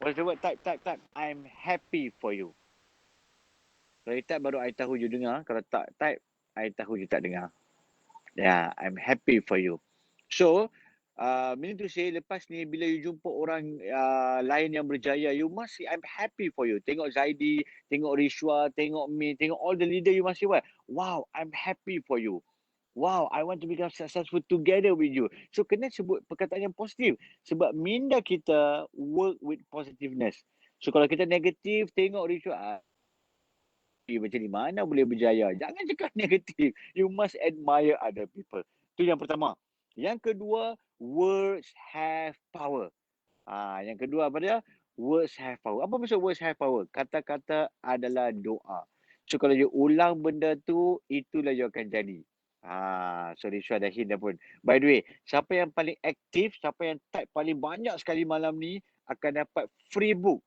What's the word? Type. I'm happy for you. Kalau you type baru I tahu you dengar. Kalau tak type, I tahu you tak dengar. Yeah, I'm happy for you. So, meaning to say, lepas ni bila you jumpa orang lain yang berjaya, you must say, I'm happy for you. Tengok Zaidi, tengok Rishwa, tengok me, tengok all the leader, you must say what? Wow, I'm happy for you. Wow, I want to become successful together with you. So kena sebut perkataan yang positif. Sebab minda kita work with positiveness. So kalau kita negatif, tengok Rishwa, macam ni mana boleh berjaya. Jangan cakap negatif. You must admire other people. Itu yang pertama. Yang kedua, words have power. Yang kedua apa dia? Words have power. Apa maksud words have power? Kata-kata adalah doa. So kalau you ulang benda tu, itulah you akan jadi. Sorry, Syah dah hint dah pun. By the way, siapa yang paling aktif, siapa yang type paling banyak sekali malam ni akan dapat free book.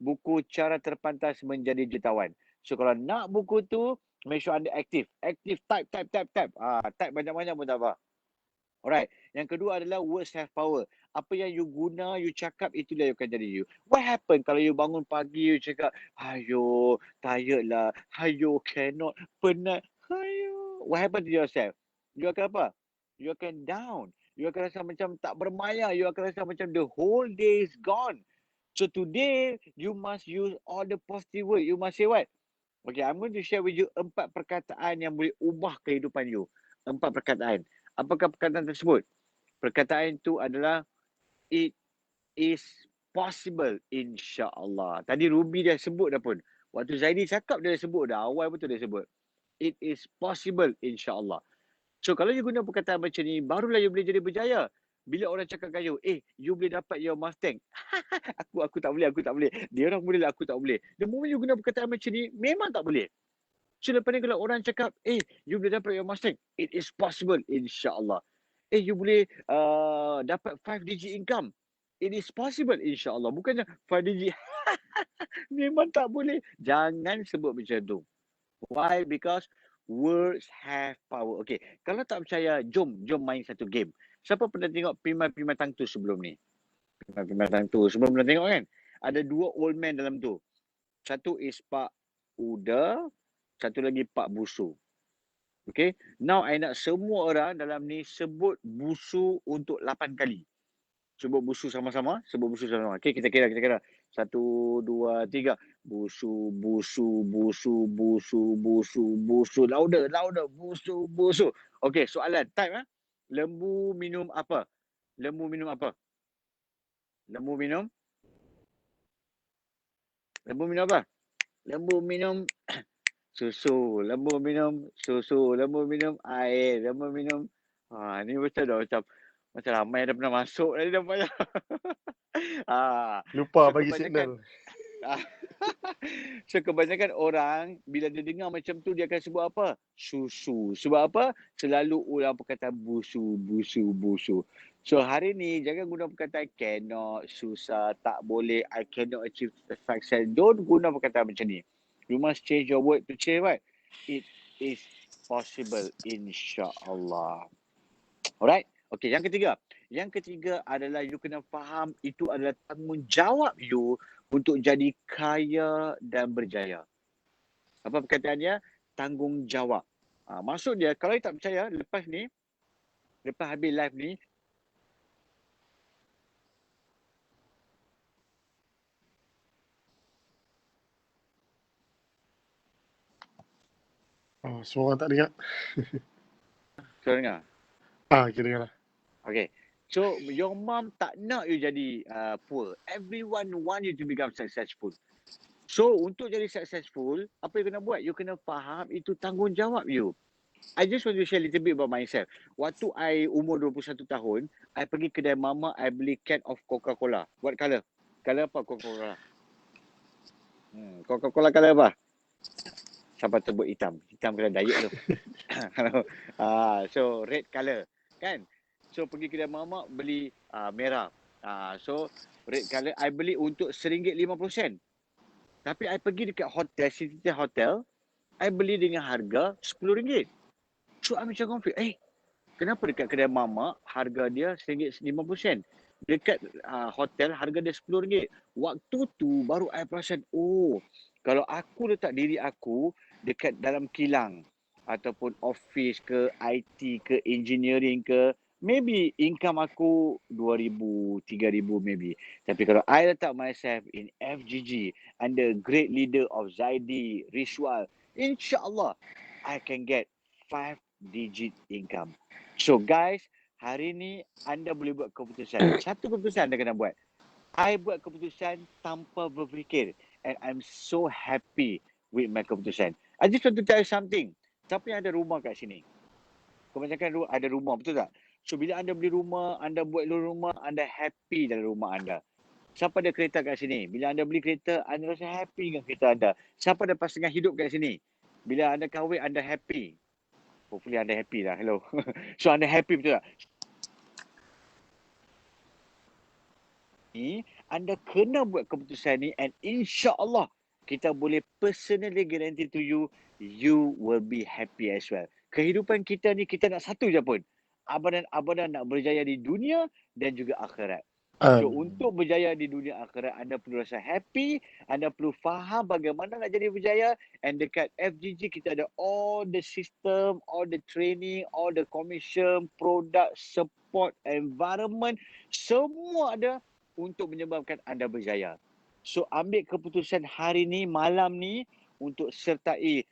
Buku Cara Terpantas Menjadi Jutawan. So kalau nak buku tu, make sure anda aktif. Aktif, type. Type banyak-banyak pun tak apa. Alright. Yang kedua adalah words have power. Apa yang you guna, you cakap, itulah yang akan jadi you. What happen kalau you bangun pagi, you cakap, hayo, tired lah. Hayo, cannot, penat. Hayo. What happen to yourself? You akan apa? You akan down. You akan rasa macam tak bermaya. You akan rasa macam the whole day is gone. So today, you must use all the positive word. You must say what? Okay, I'm going to share with you 4 perkataan yang boleh ubah kehidupan you. 4 perkataan. Apakah perkataan tersebut? Perkataan itu adalah it is possible, insya-Allah. Tadi Ruby dah sebut dah pun. Waktu Zaidi cakap dia dah sebut dah. Awal betul dia sebut. It is possible, insya-Allah. So kalau you guna perkataan macam ni, barulah you boleh jadi berjaya. Bila orang cakap kat you, you boleh dapat your Mustang. aku tak boleh. Dia orang boleh lah, aku tak boleh. The moment you guna perkataan macam ni, memang tak boleh. So lepas ni kalau orang cakap, you boleh dapat your Mustang. It is possible, insya-Allah. You boleh dapat 5 digit income. It is possible, insya-Allah. Bukannya 5 digit. Memang tak boleh. Jangan sebut macam tu. Why? Because words have power. Okay, kalau tak percaya, jom main satu game. Siapa pernah tengok Piman Tangtu sebelum ni? Piman Tangtu sebelum pernah tengok kan? Ada 2 old man dalam tu. Satu is Pak Uda, satu lagi Pak Busu. Okay, now I nak semua orang dalam ni sebut busu untuk 8 kali. Sebut busu sama-sama. Okay, kita kira. 1, 2, 3. Busu. Louder. Busu. Okay, soalan. Type. Lembu minum apa? Lembu minum apa? Lembu minum susu. Lembu minum susu. Lembu minum air. Lembu minum. Ni macam ramai dah pernah masuk tadi nampaknya. Lupa So bagi kebanyakan- signal. So kebanyakan orang bila dia dengar macam tu dia akan sebut apa? Susu. Sebab apa? Selalu ulang perkataan busu. So hari ni jangan guna perkataan cannot, susah, tak boleh, I cannot achieve success. Don't guna perkataan macam ni. You must change your word to say what? It is possible, insya-Allah. Alright? Okay, yang ketiga. Yang ketiga adalah you kena faham itu adalah tanggungjawab you untuk jadi kaya dan berjaya. Apa perkataannya? Tanggungjawab. Maksud dia, kalau you tak percaya, lepas habis live ni, Semua orang tak dengar. kau dengar? Kita dengar lah. Okay. So, your mom tak nak you jadi poor. Everyone want you to become successful. So, untuk jadi successful, apa you kena buat? You kena faham itu tanggungjawab you. I just want to share a little bit about myself. Waktu I umur 21 tahun, I pergi kedai mama, I beli can of Coca-Cola. What colour? Colour apa Coca-Cola? Coca-Cola colour apa? Siapa sebut hitam? Hitam kena diet tu. So, red colour. Kan? So, pergi kedai mama, beli merah. So, red colour, I beli untuk RM1.50. Tapi, I pergi dekat hotel, City Hotel, I beli dengan harga RM10. So, I macam confused. Kenapa dekat kedai mama, harga dia RM1.50? Dekat hotel, harga dia RM10. Waktu tu, baru I perasan, kalau aku letak diri aku dekat dalam kilang, ataupun office ke, IT ke, engineering ke, maybe income aku 2,000, 3,000 maybe. Tapi kalau I letak myself in FGG under great leader of Zaidi, Rishwal, insyaAllah I can get 5 digit income. So guys, hari ni anda boleh buat keputusan. Satu keputusan anda kena buat. I buat keputusan tanpa berfikir. And I'm so happy with my keputusan. I just want to tell you something. Siapa yang ada rumah kat sini? Kebanyakan ada rumah, betul tak? So bila anda beli rumah, anda buat rumah, anda happy dalam rumah anda. Siapa ada kereta kat sini? Bila anda beli kereta, anda rasa happy dengan kereta anda. Siapa ada pasangan hidup kat sini? Bila anda kahwin, anda happy. Hopefully anda happy lah. Hello. So anda happy, betul tak? Anda kena buat keputusan ni and insya-Allah kita boleh personally guarantee to you, you will be happy as well. Kehidupan kita ni kita nak satu je pun. Abadan nak berjaya di dunia dan juga akhirat. So untuk berjaya di dunia akhirat, anda perlu rasa happy, anda perlu faham bagaimana nak jadi berjaya, and dekat FGG kita ada all the system, all the training, all the commission, product, support, environment, semua ada untuk menyebabkan anda berjaya. So ambil keputusan hari ni, malam ni untuk sertai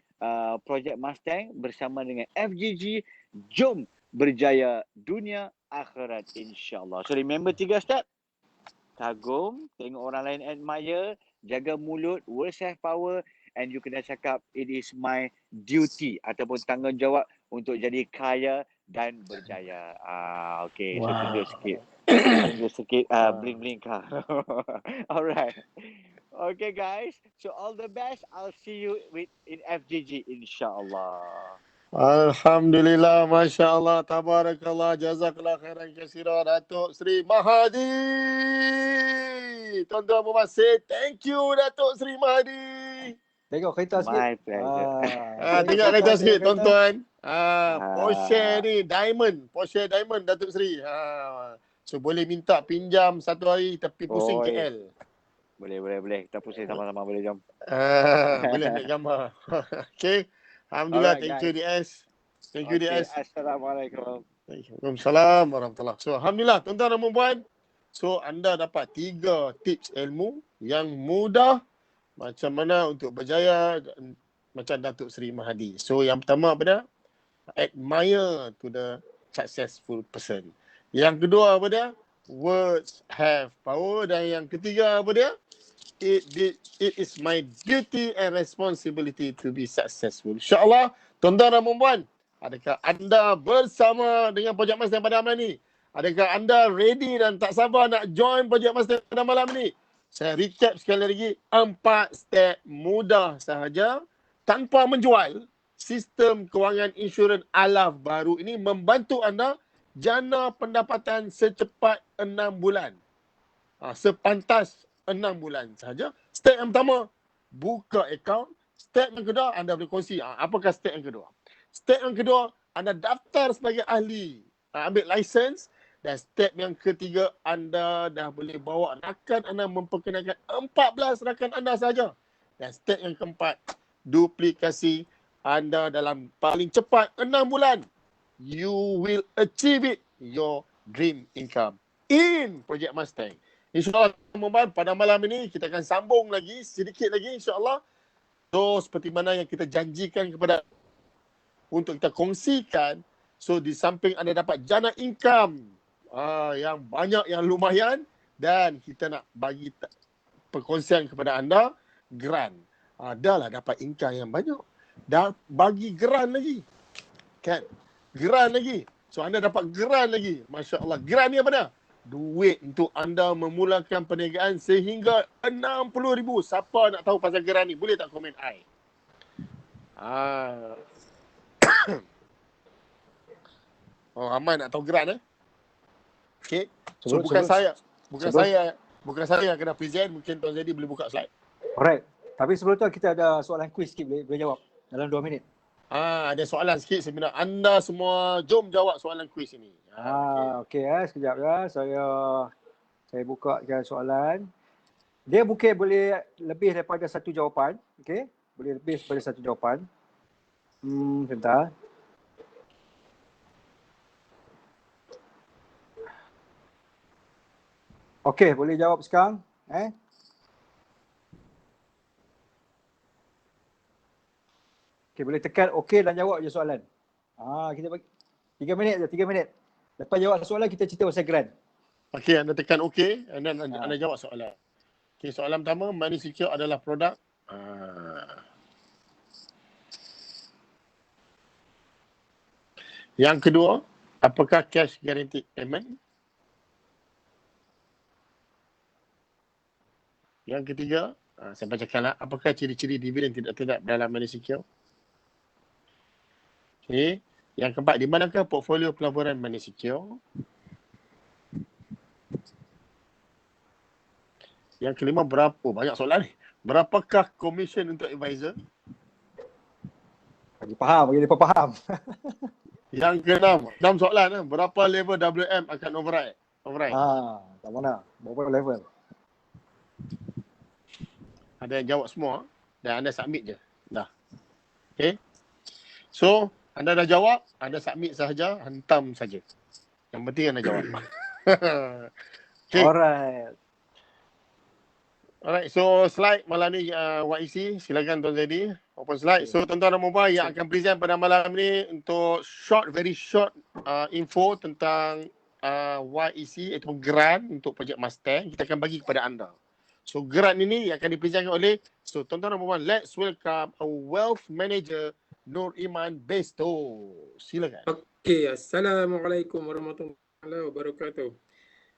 projek Mustang bersama dengan FGG. Jom berjaya dunia akhirat insya-Allah. So remember 3 step. Kagum, tengok orang lain admire, jaga mulut, words have power, and you kena cakap it is my duty ataupun tanggungjawab untuk jadi kaya dan berjaya. Okay, so tunjuk sikit. Tunjuk sikit bling-bling kah. Alright. Okay guys, so all the best. I'll see you in FGG insya-Allah. Alhamdulillah, Masya Allah, Tabarakallah, Jazakallah khairan katsira, Datuk Seri Mahathir. Tuan-tuan Puan say thank you, Datuk Seri Mahathir. Tengok kereta sikit. My pleasure. Tengok kereta sikit, tuan-tuan. Porsche ni, Porsche Diamond, Datuk Seri. So boleh minta pinjam satu hari tepi pusing KL. Boleh. Kita pusing sama-sama, boleh jom. Boleh ambil gambar. Okay. Alhamdulillah, Alright, thank you DS. Thank you DS. Assalamualaikum. Waalaikumsalam warahmatullahi. So alhamdulillah tuan-tuan dan puan-puan. So anda dapat 3 tips ilmu yang mudah macam mana untuk berjaya macam Datuk Seri Mahathir. So yang pertama apa dia? Admire to the successful person. Yang kedua apa dia? Words have power. Dan yang ketiga apa dia? It is my duty and responsibility to be successful. InsyaAllah, tuan-tuan dan puan-puan, adakah anda bersama dengan Projek Mustang pada malam ini? Adakah anda ready dan tak sabar nak join Projek Mustang pada malam ini? Saya recap sekali lagi, 4 step mudah sahaja tanpa menjual. Sistem kewangan insurans alaf baru ini membantu anda jana pendapatan secepat 6 bulan. Sepantas 6 bulan sahaja. Step yang pertama, buka akaun. Step yang kedua, anda boleh kongsi. Apakah step yang kedua? Step yang kedua, anda daftar sebagai ahli. Ambil license. Dan step yang ketiga, anda dah boleh bawa rakan anda, memperkenalkan 14 rakan anda sahaja. Dan step yang keempat, duplikasi anda dalam paling cepat 6 bulan. You will achieve it, your dream income in Projek Mustang. InsyaAllah teman-teman, pada malam ini kita akan sambung lagi sedikit lagi insyaAllah. So seperti mana yang kita janjikan kepada untuk kita kongsikan. So di samping anda dapat jana income yang banyak, yang lumayan, dan kita nak bagi perkongsian kepada anda grant. Dah lah dapat income yang banyak, dah bagi grant lagi kan, grant lagi. So anda dapat grant lagi. Masya Allah. Grant ni apa dah? Duit untuk anda memulakan perniagaan sehingga 60,000. Siapa nak tahu pasal grant ni? Boleh tak komen I? Oh, ramai nak tahu grant Okay. So bukan saya yang kena present. Mungkin Tuan Zedi boleh buka slide. Alright. Tapi sebelum tu kita ada soalan quiz sikit, boleh jawab dalam 2 minit. Ada soalan sikit sebenarnya. Anda semua jom jawab soalan quiz ini. Okey sekejap ya. Saya bukakan soalan. Dia mungkin boleh lebih daripada satu jawapan. Okey. Boleh lebih daripada satu jawapan. Sebentar. Okey, boleh jawab sekarang? Okey, boleh tekan okey dan jawab je soalan. Kita bagi 3 minit je, 3 minit. Lepas jawab soalan kita cerita pasal grant. Okey, anda tekan okey and then Ha. anda jawab soalan. Okey, soalan pertama, money secure adalah produk. Yang kedua, apakah cash guaranteed payment? Yang ketiga, saya bacakanlah, apakah ciri-ciri dividen tidak tegak dalam money secure? Okey. Yang keempat, di manakah portfolio pelaburan money secure? Yang kelima, banyak soalan ni. Berapakah komisen untuk advisor? Bagi mereka faham. Yang keenam, 6 soalan. Berapa level WM akan override? Tak mana. Berapa level? Ada yang jawab semua dan anda submit je. Dah. Okay. So, anda dah jawab, anda submit sahaja, hantam saja. Yang penting anda jawab. Okay. Alright, so slide malam ni YEC, silakan Tuan Zaidi, open slide. So tuan-tuan dan puan yang akan present pada malam ni untuk very short info tentang YEC iaitu grant untuk projek Mustang, kita akan bagi kepada anda. So grant ini yang akan dipresentkan oleh, so tuan-tuan dan puan, let's welcome our wealth manager Nur Iman Besto. Silakan. Okey, Assalamualaikum warahmatullahi wabarakatuh.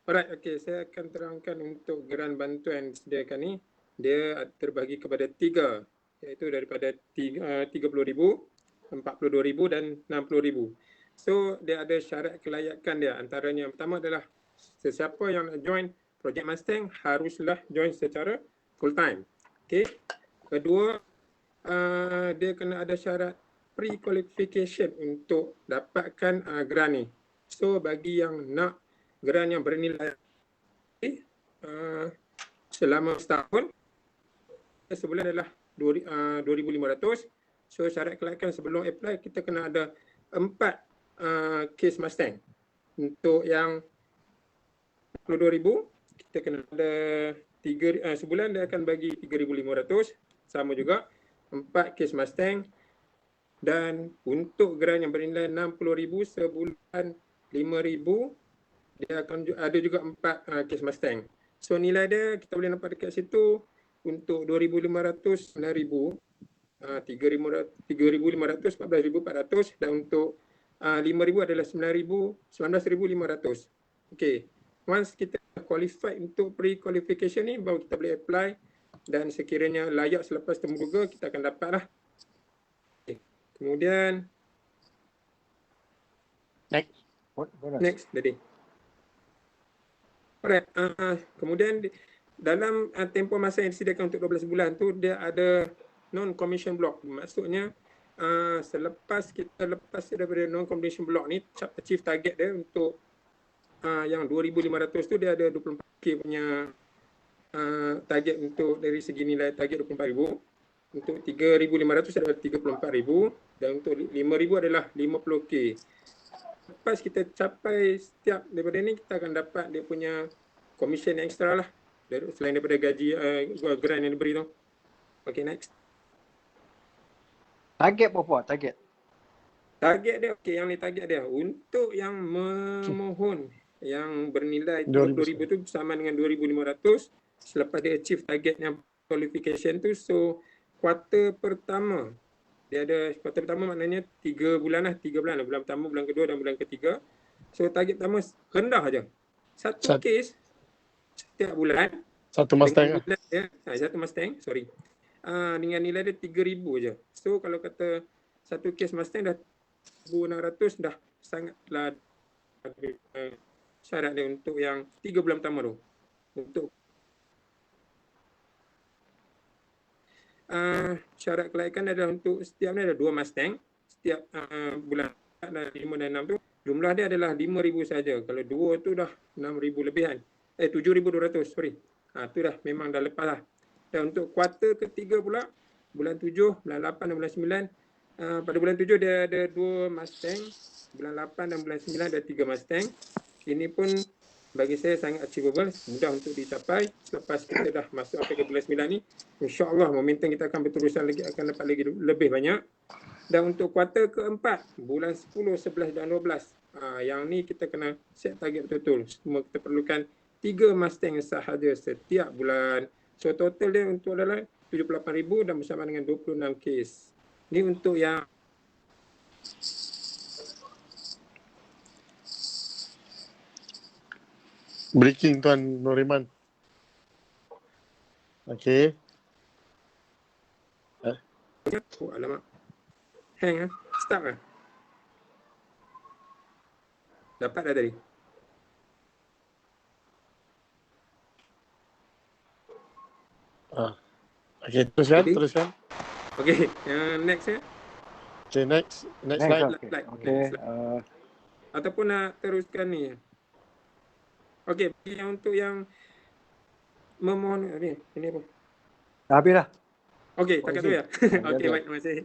Alright, okey, saya akan terangkan untuk grant bantuan disediakan ni. Dia terbagi kepada 3, iaitu daripada 30,000, 42,000 dan 60,000. So, dia ada syarat kelayakan dia. Antaranya yang pertama adalah sesiapa yang nak join Project Mustang haruslah join secara full time. Okey. Kedua, dia kena ada syarat pre-qualification untuk dapatkan grant ni. So, bagi yang nak grant yang bernilai selama setahun, sebulan adalah 2,500. So syarat kelayakan sebelum apply kita kena ada 4 case Mustang. Untuk yang 22,000 kita kena ada 3 sebulan dia akan bagi 3,500, sama juga 4 case Mustang. Dan untuk grant yang bernilai 60,000 sebulan 5,000, dia akan ada juga 4 case Mustang. So nilai dia kita boleh nampak dekat situ. Untuk 2,500 9,000, 3,500 14,400, dan untuk 5,000 adalah 19,500. Okey. Once kita qualified untuk pre-qualification ni, baru kita boleh apply, dan sekiranya layak selepas temubuga kita akan dapat lah. Okay. Kemudian next tadi. Alright, kemudian dalam tempoh masa yang disediakan untuk 12 bulan tu, dia ada non-commission block. Maksudnya selepas kita lepas daripada non-commission block ni, achieve target dia untuk yang 2,500 tu, dia ada 24K punya target untuk dari segi nilai target 24,000. Untuk 3,500 adalah 34,000, dan untuk 5,000 adalah 50K. Lepas kita capai setiap daripada ni, kita akan dapat dia punya komisen ekstra lah, selain daripada gaji grant yang diberi tu. Okay, next. Target berapa? Target dia, okay, yang ni target dia. Untuk yang memohon yang bernilai 2,000 tu sama dengan 2,500 selepas dia achieve target yang qualification tu. So kuarter pertama, dia ada kuarter pertama maknanya 3 bulan lah. 3 bulan lah. Bulan pertama, bulan kedua dan bulan ketiga. So target pertama rendah aja. Satu case setiap bulan. Satu Mustang lah. Satu Mustang, sorry. Dengan nilai dia 3,000 je. So kalau kata satu case Mustang dah 1,600, dah sangatlah syarat dia untuk yang 3 bulan pertama tu. Untuk syarat kelayakan adalah untuk setiap ni ada 2 Mustang. Setiap bulan 5 dan 6 tu jumlah dia adalah 5,000 saja. Kalau 2 tu dah 6,000 lebihan. 7,200, sorry. Tu dah memang dah lepas lah. Dan untuk kuarter ketiga pula, bulan 7, bulan 8 dan bulan 9, pada bulan 7 dia ada 2 Mustang, bulan 8 dan bulan 9 ada 3 Mustang. Ini pun bagi saya sangat achievable, mudah untuk dicapai. Selepas kita dah masuk sampai ke bulan 9 ni, insya-Allah momentum kita akan berterusan lagi, akan dapat lagi lebih banyak. Dan untuk kuartal keempat, bulan 10, 11 dan 12, yang ni kita kena set target betul-betul. Semua kita perlukan 3 Mustang sahaja setiap bulan. So total dia untuk adalah 78,000 dan bersama dengan 26 kes. Ni untuk yang Breaking Tuan Nuriman. Okey. oh, alamak. Hang Stuck Dapat dah tadi. Okey, teruskan, Jadi? teruskan. Okey, yang next ya. Okay, next Next, slide. Slide. Okey. Ataupun nak teruskan ni. Okey, yang untuk yang memohon ini apa? Dah habis dah. Okey, takat tu ya. Okey, Dah. baik, terima kasih.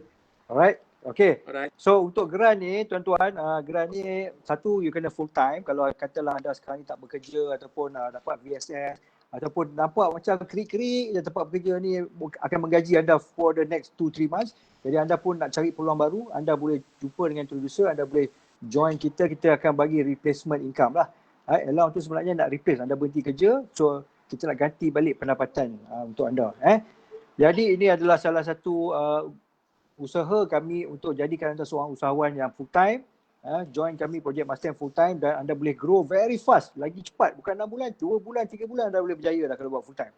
Alright. Okey. Alright. So untuk grant ni tuan-tuan, grant ni satu you kena full time. Kalau katalah anda sekarang ni tak bekerja ataupun dapat VSS ataupun nampak macam kerik-kerik je tempat bekerja ni akan menggaji anda for the next 2-3 months. Jadi anda pun nak cari peluang baru, anda boleh jumpa dengan producer, anda boleh join kita akan bagi replacement income lah. Allowance tu sebenarnya nak replace, anda berhenti kerja, so kita nak ganti balik pendapatan untuk anda. Jadi ini adalah salah satu usaha kami untuk jadikan anda seorang usahawan yang full time. Join kami Project Mustang full time dan anda boleh grow very fast, lagi cepat. Bukan 6 bulan, 2 bulan, 3 bulan anda boleh berjaya dah kalau buat full time.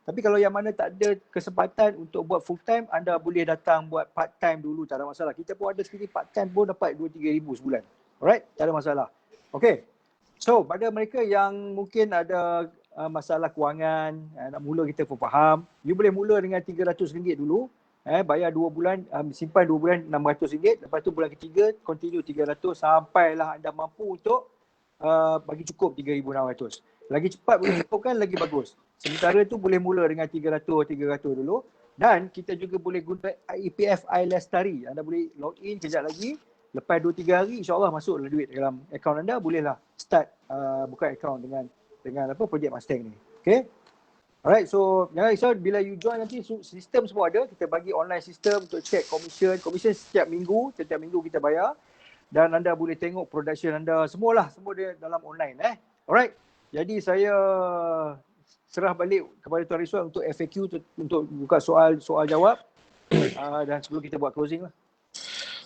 Tapi kalau yang mana tak ada kesempatan untuk buat full time, anda boleh datang buat part time dulu, tak ada masalah. Kita pun ada sendiri part time pun dapat 2-3 ribu sebulan. Alright, tak ada masalah. Okay. So pada mereka yang mungkin ada masalah kewangan, nak mula kita pun faham, you boleh mula dengan RM300 dulu. Bayar 2 bulan, simpan 2 bulan RM600. Lepas tu bulan ketiga continue 300 sampailah anda mampu untuk bagi cukup 3,600. Lagi cepat boleh cukupkan lagi bagus. Sementara tu boleh mula dengan 300 dulu. Dan kita juga boleh guna EPF iLestari. Anda boleh log in kejap lagi. Lepas 2-3 hari insya-Allah masuklah duit dalam akaun anda, bolehlah start buka akaun dengan Project Mustang ni. Okay? Alright, so jangan risau bila you join nanti sistem semua ada. Kita bagi online sistem untuk check commission. Commission setiap minggu kita bayar. Dan anda boleh tengok production anda semua dia dalam online. Alright, jadi saya serah balik kepada Tuan Rizwan untuk FAQ untuk buka soal jawab. Dan sebelum kita buat closing lah.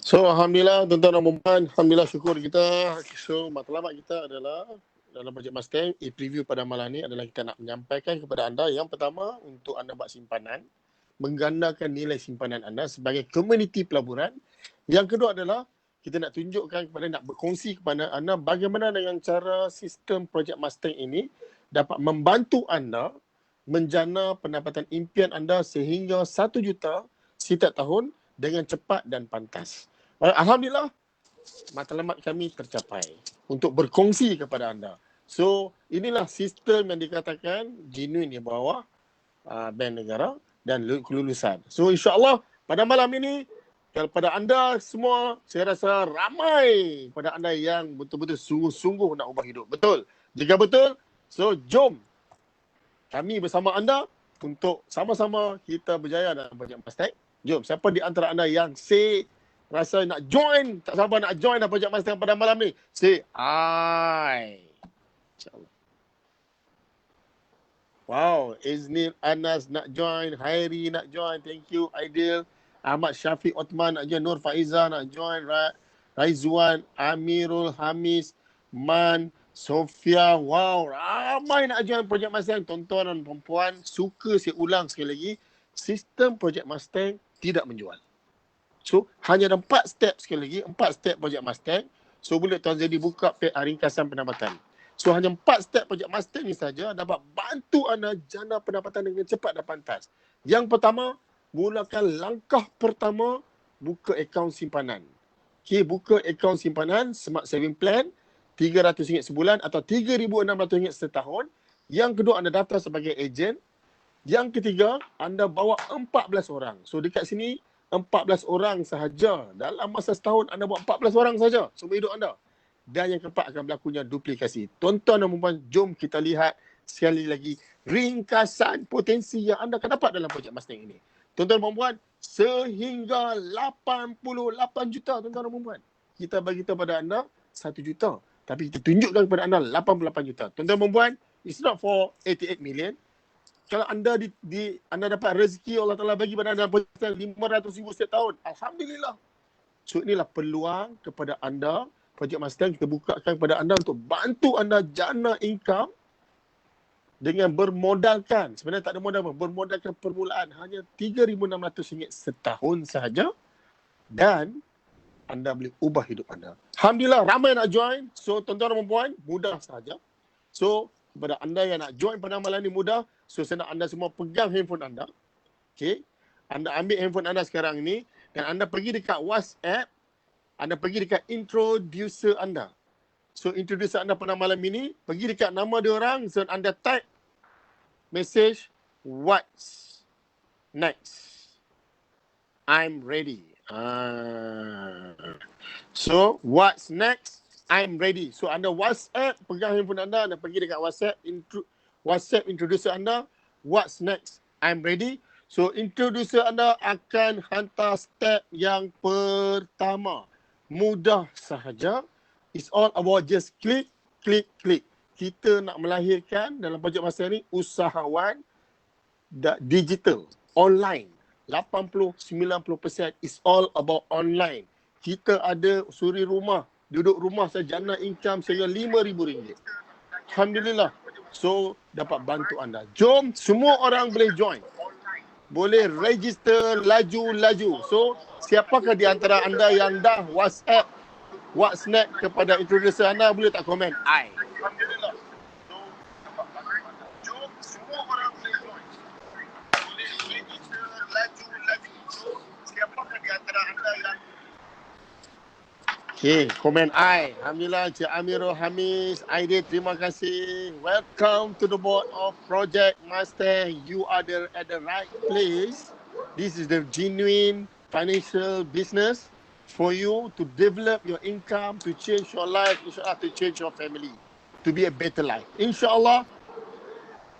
So Alhamdulillah tuan-tuan dan puan, Alhamdulillah syukur kita. So matlamat kita adalah dalam Project Mustang preview pada malam ni adalah kita nak menyampaikan kepada anda yang pertama untuk anda buat simpanan, menggandakan nilai simpanan anda sebagai komuniti pelaburan. Yang kedua adalah kita nak tunjukkan nak berkongsi kepada anda bagaimana dengan cara sistem Project Mustang ini dapat membantu anda menjana pendapatan impian anda sehingga 1 juta setiap tahun dengan cepat dan pantas. Alhamdulillah matlamat kami tercapai untuk berkongsi kepada anda. So inilah sistem yang dikatakan genuine di bawah Bank Negara dan kelulusan. So insya-Allah pada malam ini kepada anda semua, saya rasa ramai pada anda yang betul-betul sungguh-sungguh nak ubah hidup. Betul? Jika betul, so jom kami bersama anda untuk sama-sama kita berjaya dalam Project Mustang. Jom, siapa di antara anda yang rasa nak join, tak sabar nak join dalam Project Mustang pada malam ni? Say I. InsyaAllah. Wow, Iznil Anas nak join, Hairi nak join, thank you. Aidil, Ahmad Syafiq Othman nak join, Nur Faiza nak join, Raizwan, Amirul Hamis, Man, Sofia, wow, ramai nak join Project Mustang. Tuan-tuan dan perempuan, suka saya ulang sekali lagi, sistem Project Mustang tidak menjual. So, hanya ada 4 step sekali lagi, 4 step Project Mustang. So, boleh Tuan Zedi buka ringkasan pendapatan. So, hanya 4 step Project Mustang ni saja dapat bantu anda jana pendapatan dengan cepat dan pantas. Yang pertama, mulakan langkah pertama, buka akaun simpanan. Okay, buka akaun simpanan, Smart Saving Plan, RM300 sebulan atau RM3,600 setahun. Yang kedua, anda daftar sebagai ejen. Yang ketiga, anda bawa 14 orang. So dekat sini 14 orang sahaja. Dalam masa setahun anda bawa 14 orang sahaja seumur hidup anda. dan yang keempat akan berlakunya duplikasi. Tuan-tuan dan puan-puan, jom kita lihat sekali lagi ringkasan potensi yang anda akan dapat dalam projek Mustang ini. Tuan-tuan dan puan-puan, sehingga 88 juta tuan-tuan dan puan-puan. Kita bagi tahu pada anda 1 juta. Tapi kita tunjukkan kepada anda 88 juta. Tuan-tuan dan puan-puan, it's not for 88 million. Kalau anda anda dapat rezeki Allah Ta'ala bagi pada anda 500,000 setiap tahun. Alhamdulillah. So inilah peluang kepada anda. Projek Mustang kita bukakan kepada anda untuk bantu anda jana income dengan bermodalkan. Sebenarnya tak ada modal pun. Bermodalkan permulaan hanya RM3,600 setahun sahaja. Dan anda boleh ubah hidup anda. Alhamdulillah ramai nak join. So tuan-tuan dan puan-puan, mudah sahaja. So kepada anda yang nak join pada amalan ni mudah. So saya nak anda semua pegang handphone anda. Okay. Anda ambil handphone anda sekarang ni dan anda pergi dekat WhatsApp. Anda pergi dekat introducer anda. So introducer anda pada malam ini, pergi dekat nama dia orang. So anda type message, what's next? I'm ready. So what's next? I'm ready. So anda WhatsApp, pegang handphone anda pergi dekat WhatsApp introducer anda, what's next? I'm ready. So introducer anda akan hantar step yang pertama. Mudah sahaja. It's all about just click. Kita nak melahirkan dalam projek masa ni usahawan digital, online. 80-90% is all about online. Kita ada suri rumah, duduk rumah saja jana income sehingga RM5,000. Alhamdulillah. So dapat bantu anda. Jom semua orang boleh join. Boleh register laju-laju. So siapakah di antara anda yang dah WhatsApp what's next kepada introducer anda, boleh tak komen? I. Alhamdulillah. So dapat bantu anda. Jom semua orang boleh join. Boleh register laju-laju. So siapakah di antara anda yang komen I. Alhamdulillah, Cik Amirul Hamis, Aidil, terima kasih. Welcome to the board of Project Mustang. You are at the right place. This is the genuine financial business for you to develop your income, to change your life, insyaAllah, to change your family, to be a better life. InsyaAllah,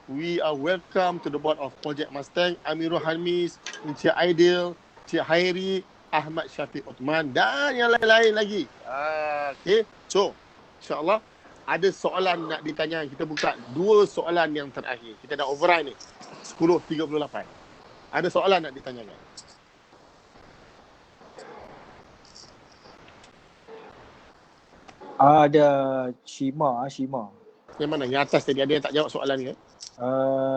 we are welcome to the board of Project Mustang. Amirul Hamis, Cik Aidil, Cik Hairi, Ahmad Syafiq Uthman dan yang lain-lain lagi. Okay. So, insyaAllah ada soalan nak ditanya. Kita buka 2 soalan yang terakhir. Kita dah overrun ni. 10.38. Ada soalan nak ditanyakan? Ada Shima. Yang mana? Yang atas tadi ada yang tak jawab soalan ni kan?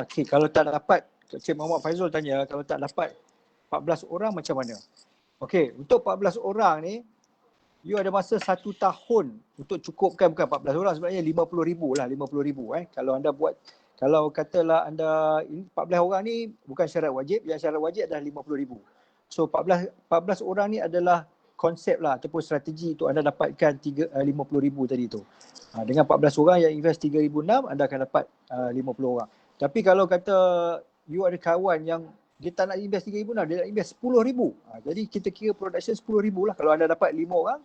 Okay, kalau tak dapat, Cik Muhammad Faizul tanya, kalau tak dapat 14 orang macam mana? Okey, untuk 14 orang ni, you ada masa 1 tahun untuk cukupkan, bukan 14 orang, sebenarnya 50,000 lah, 50,000 Kalau anda buat, kalau katalah anda, 14 orang ni bukan syarat wajib, yang syarat wajib adalah 50,000. So 14 orang ni adalah konsep lah ataupun strategi untuk anda dapatkan 50,000 tadi tu. Dengan 14 orang yang invest 3,600, anda akan dapat 50 orang. Tapi kalau kata you ada kawan yang dia tak nak invest 3,000, dia nak invest 10,000. Jadi kita kira production 10,000 lah. Kalau anda dapat 5 orang,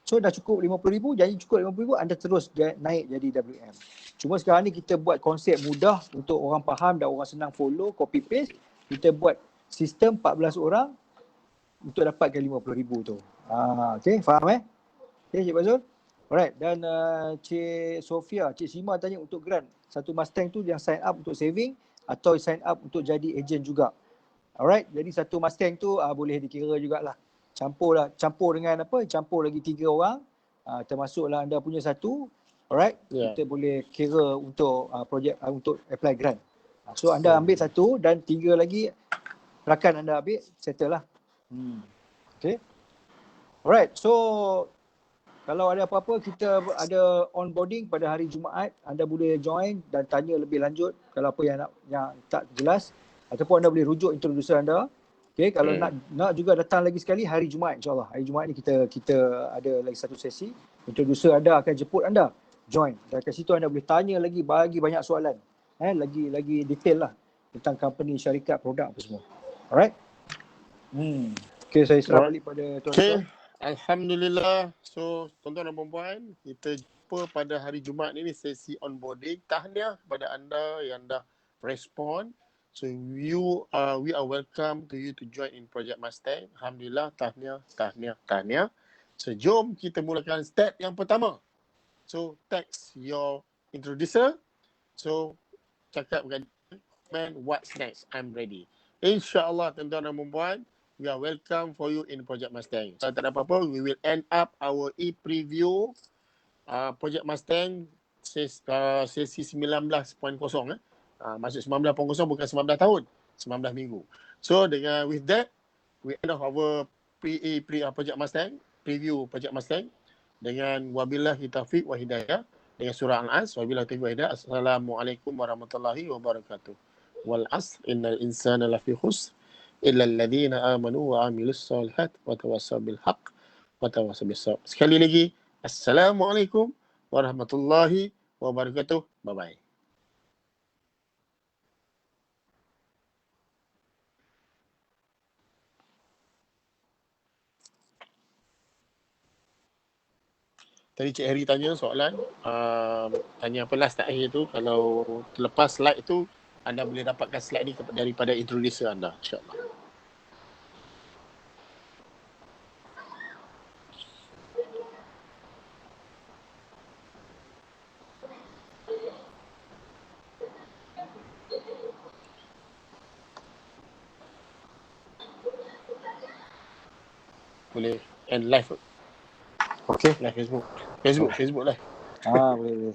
so dah cukup 50,000, jadi cukup 50,000, anda terus naik jadi WM. Cuma sekarang ni kita buat konsep mudah untuk orang faham dan orang senang follow, copy paste. Kita buat sistem 14 orang untuk dapatkan 50,000 tu. Okay, faham Okay, Cik Fazul? Alright, dan Cik Sofia, Cik Sima tanya untuk grant. Satu Mustang tu yang sign up untuk saving atau sign up untuk jadi agent juga. Alright, jadi satu Mustang tu boleh dikira jugalah. Campur dengan apa? Campur lagi 3 orang. Termasuklah anda punya satu. Alright, kita boleh kira untuk projek untuk apply grant. So anda ambil satu dan 3 lagi rakan anda ambil, settle lah. Okay. Alright, so kalau ada apa-apa, kita ada onboarding pada hari Jumaat. Anda boleh join dan tanya lebih lanjut kalau apa yang tak jelas, ataupun anda boleh rujuk introducer anda. Okay, kalau nak juga datang lagi sekali hari Jumaat, insyaAllah. Hari Jumaat ni kita ada lagi satu sesi. Introducer anda akan jemput anda join. Dan kat situ anda boleh tanya lagi, bagi banyak soalan. Lagi detail lah tentang company, syarikat, produk apa semua. Alright. Okay, saya serah balik pada tuan-tuan. Alhamdulillah. So, tuan-tuan dan puan-puan, kita jumpa pada hari Jumaat ni sesi onboarding. Tahniah kepada anda yang dah respon. So, we are welcome to you to join in Project Mustang. Alhamdulillah, tahniah. So, jom kita mulakan step yang pertama. So, text your introducer. So, cakap dengan man, what's next? I'm ready. InsyaAllah, tuan-tuan dan puan-puan, we are welcome for you in Project Mustang. So, tak ada apa-apa, we will end up our e-preview Project Mustang sesi 19.0. Maksud 19.0 bukan 19 tahun, 19 minggu. So, with that, we end of our Project Mustang, preview Project Mustang dengan wabillahi taufiq wa hidayah dengan surah Al-As. Wabillahi taufiq wa hidayah. Assalamualaikum warahmatullahi wabarakatuh. Wal asr innal insana lafi khusr illa alladhina amanu wa amilus solihat wa tawassaw bil haqq wa tawassaw bis sabr. Sekali lagi, assalamualaikum warahmatullahi wabarakatuh. Bye bye. Tadi Cik Harry tanya soalan, tanya apa last akhir tu, kalau terlepas slide tu, anda boleh dapatkan slide ni daripada introducer anda, insyaAllah. Boleh end live. Okey. Live Facebook live. Boleh.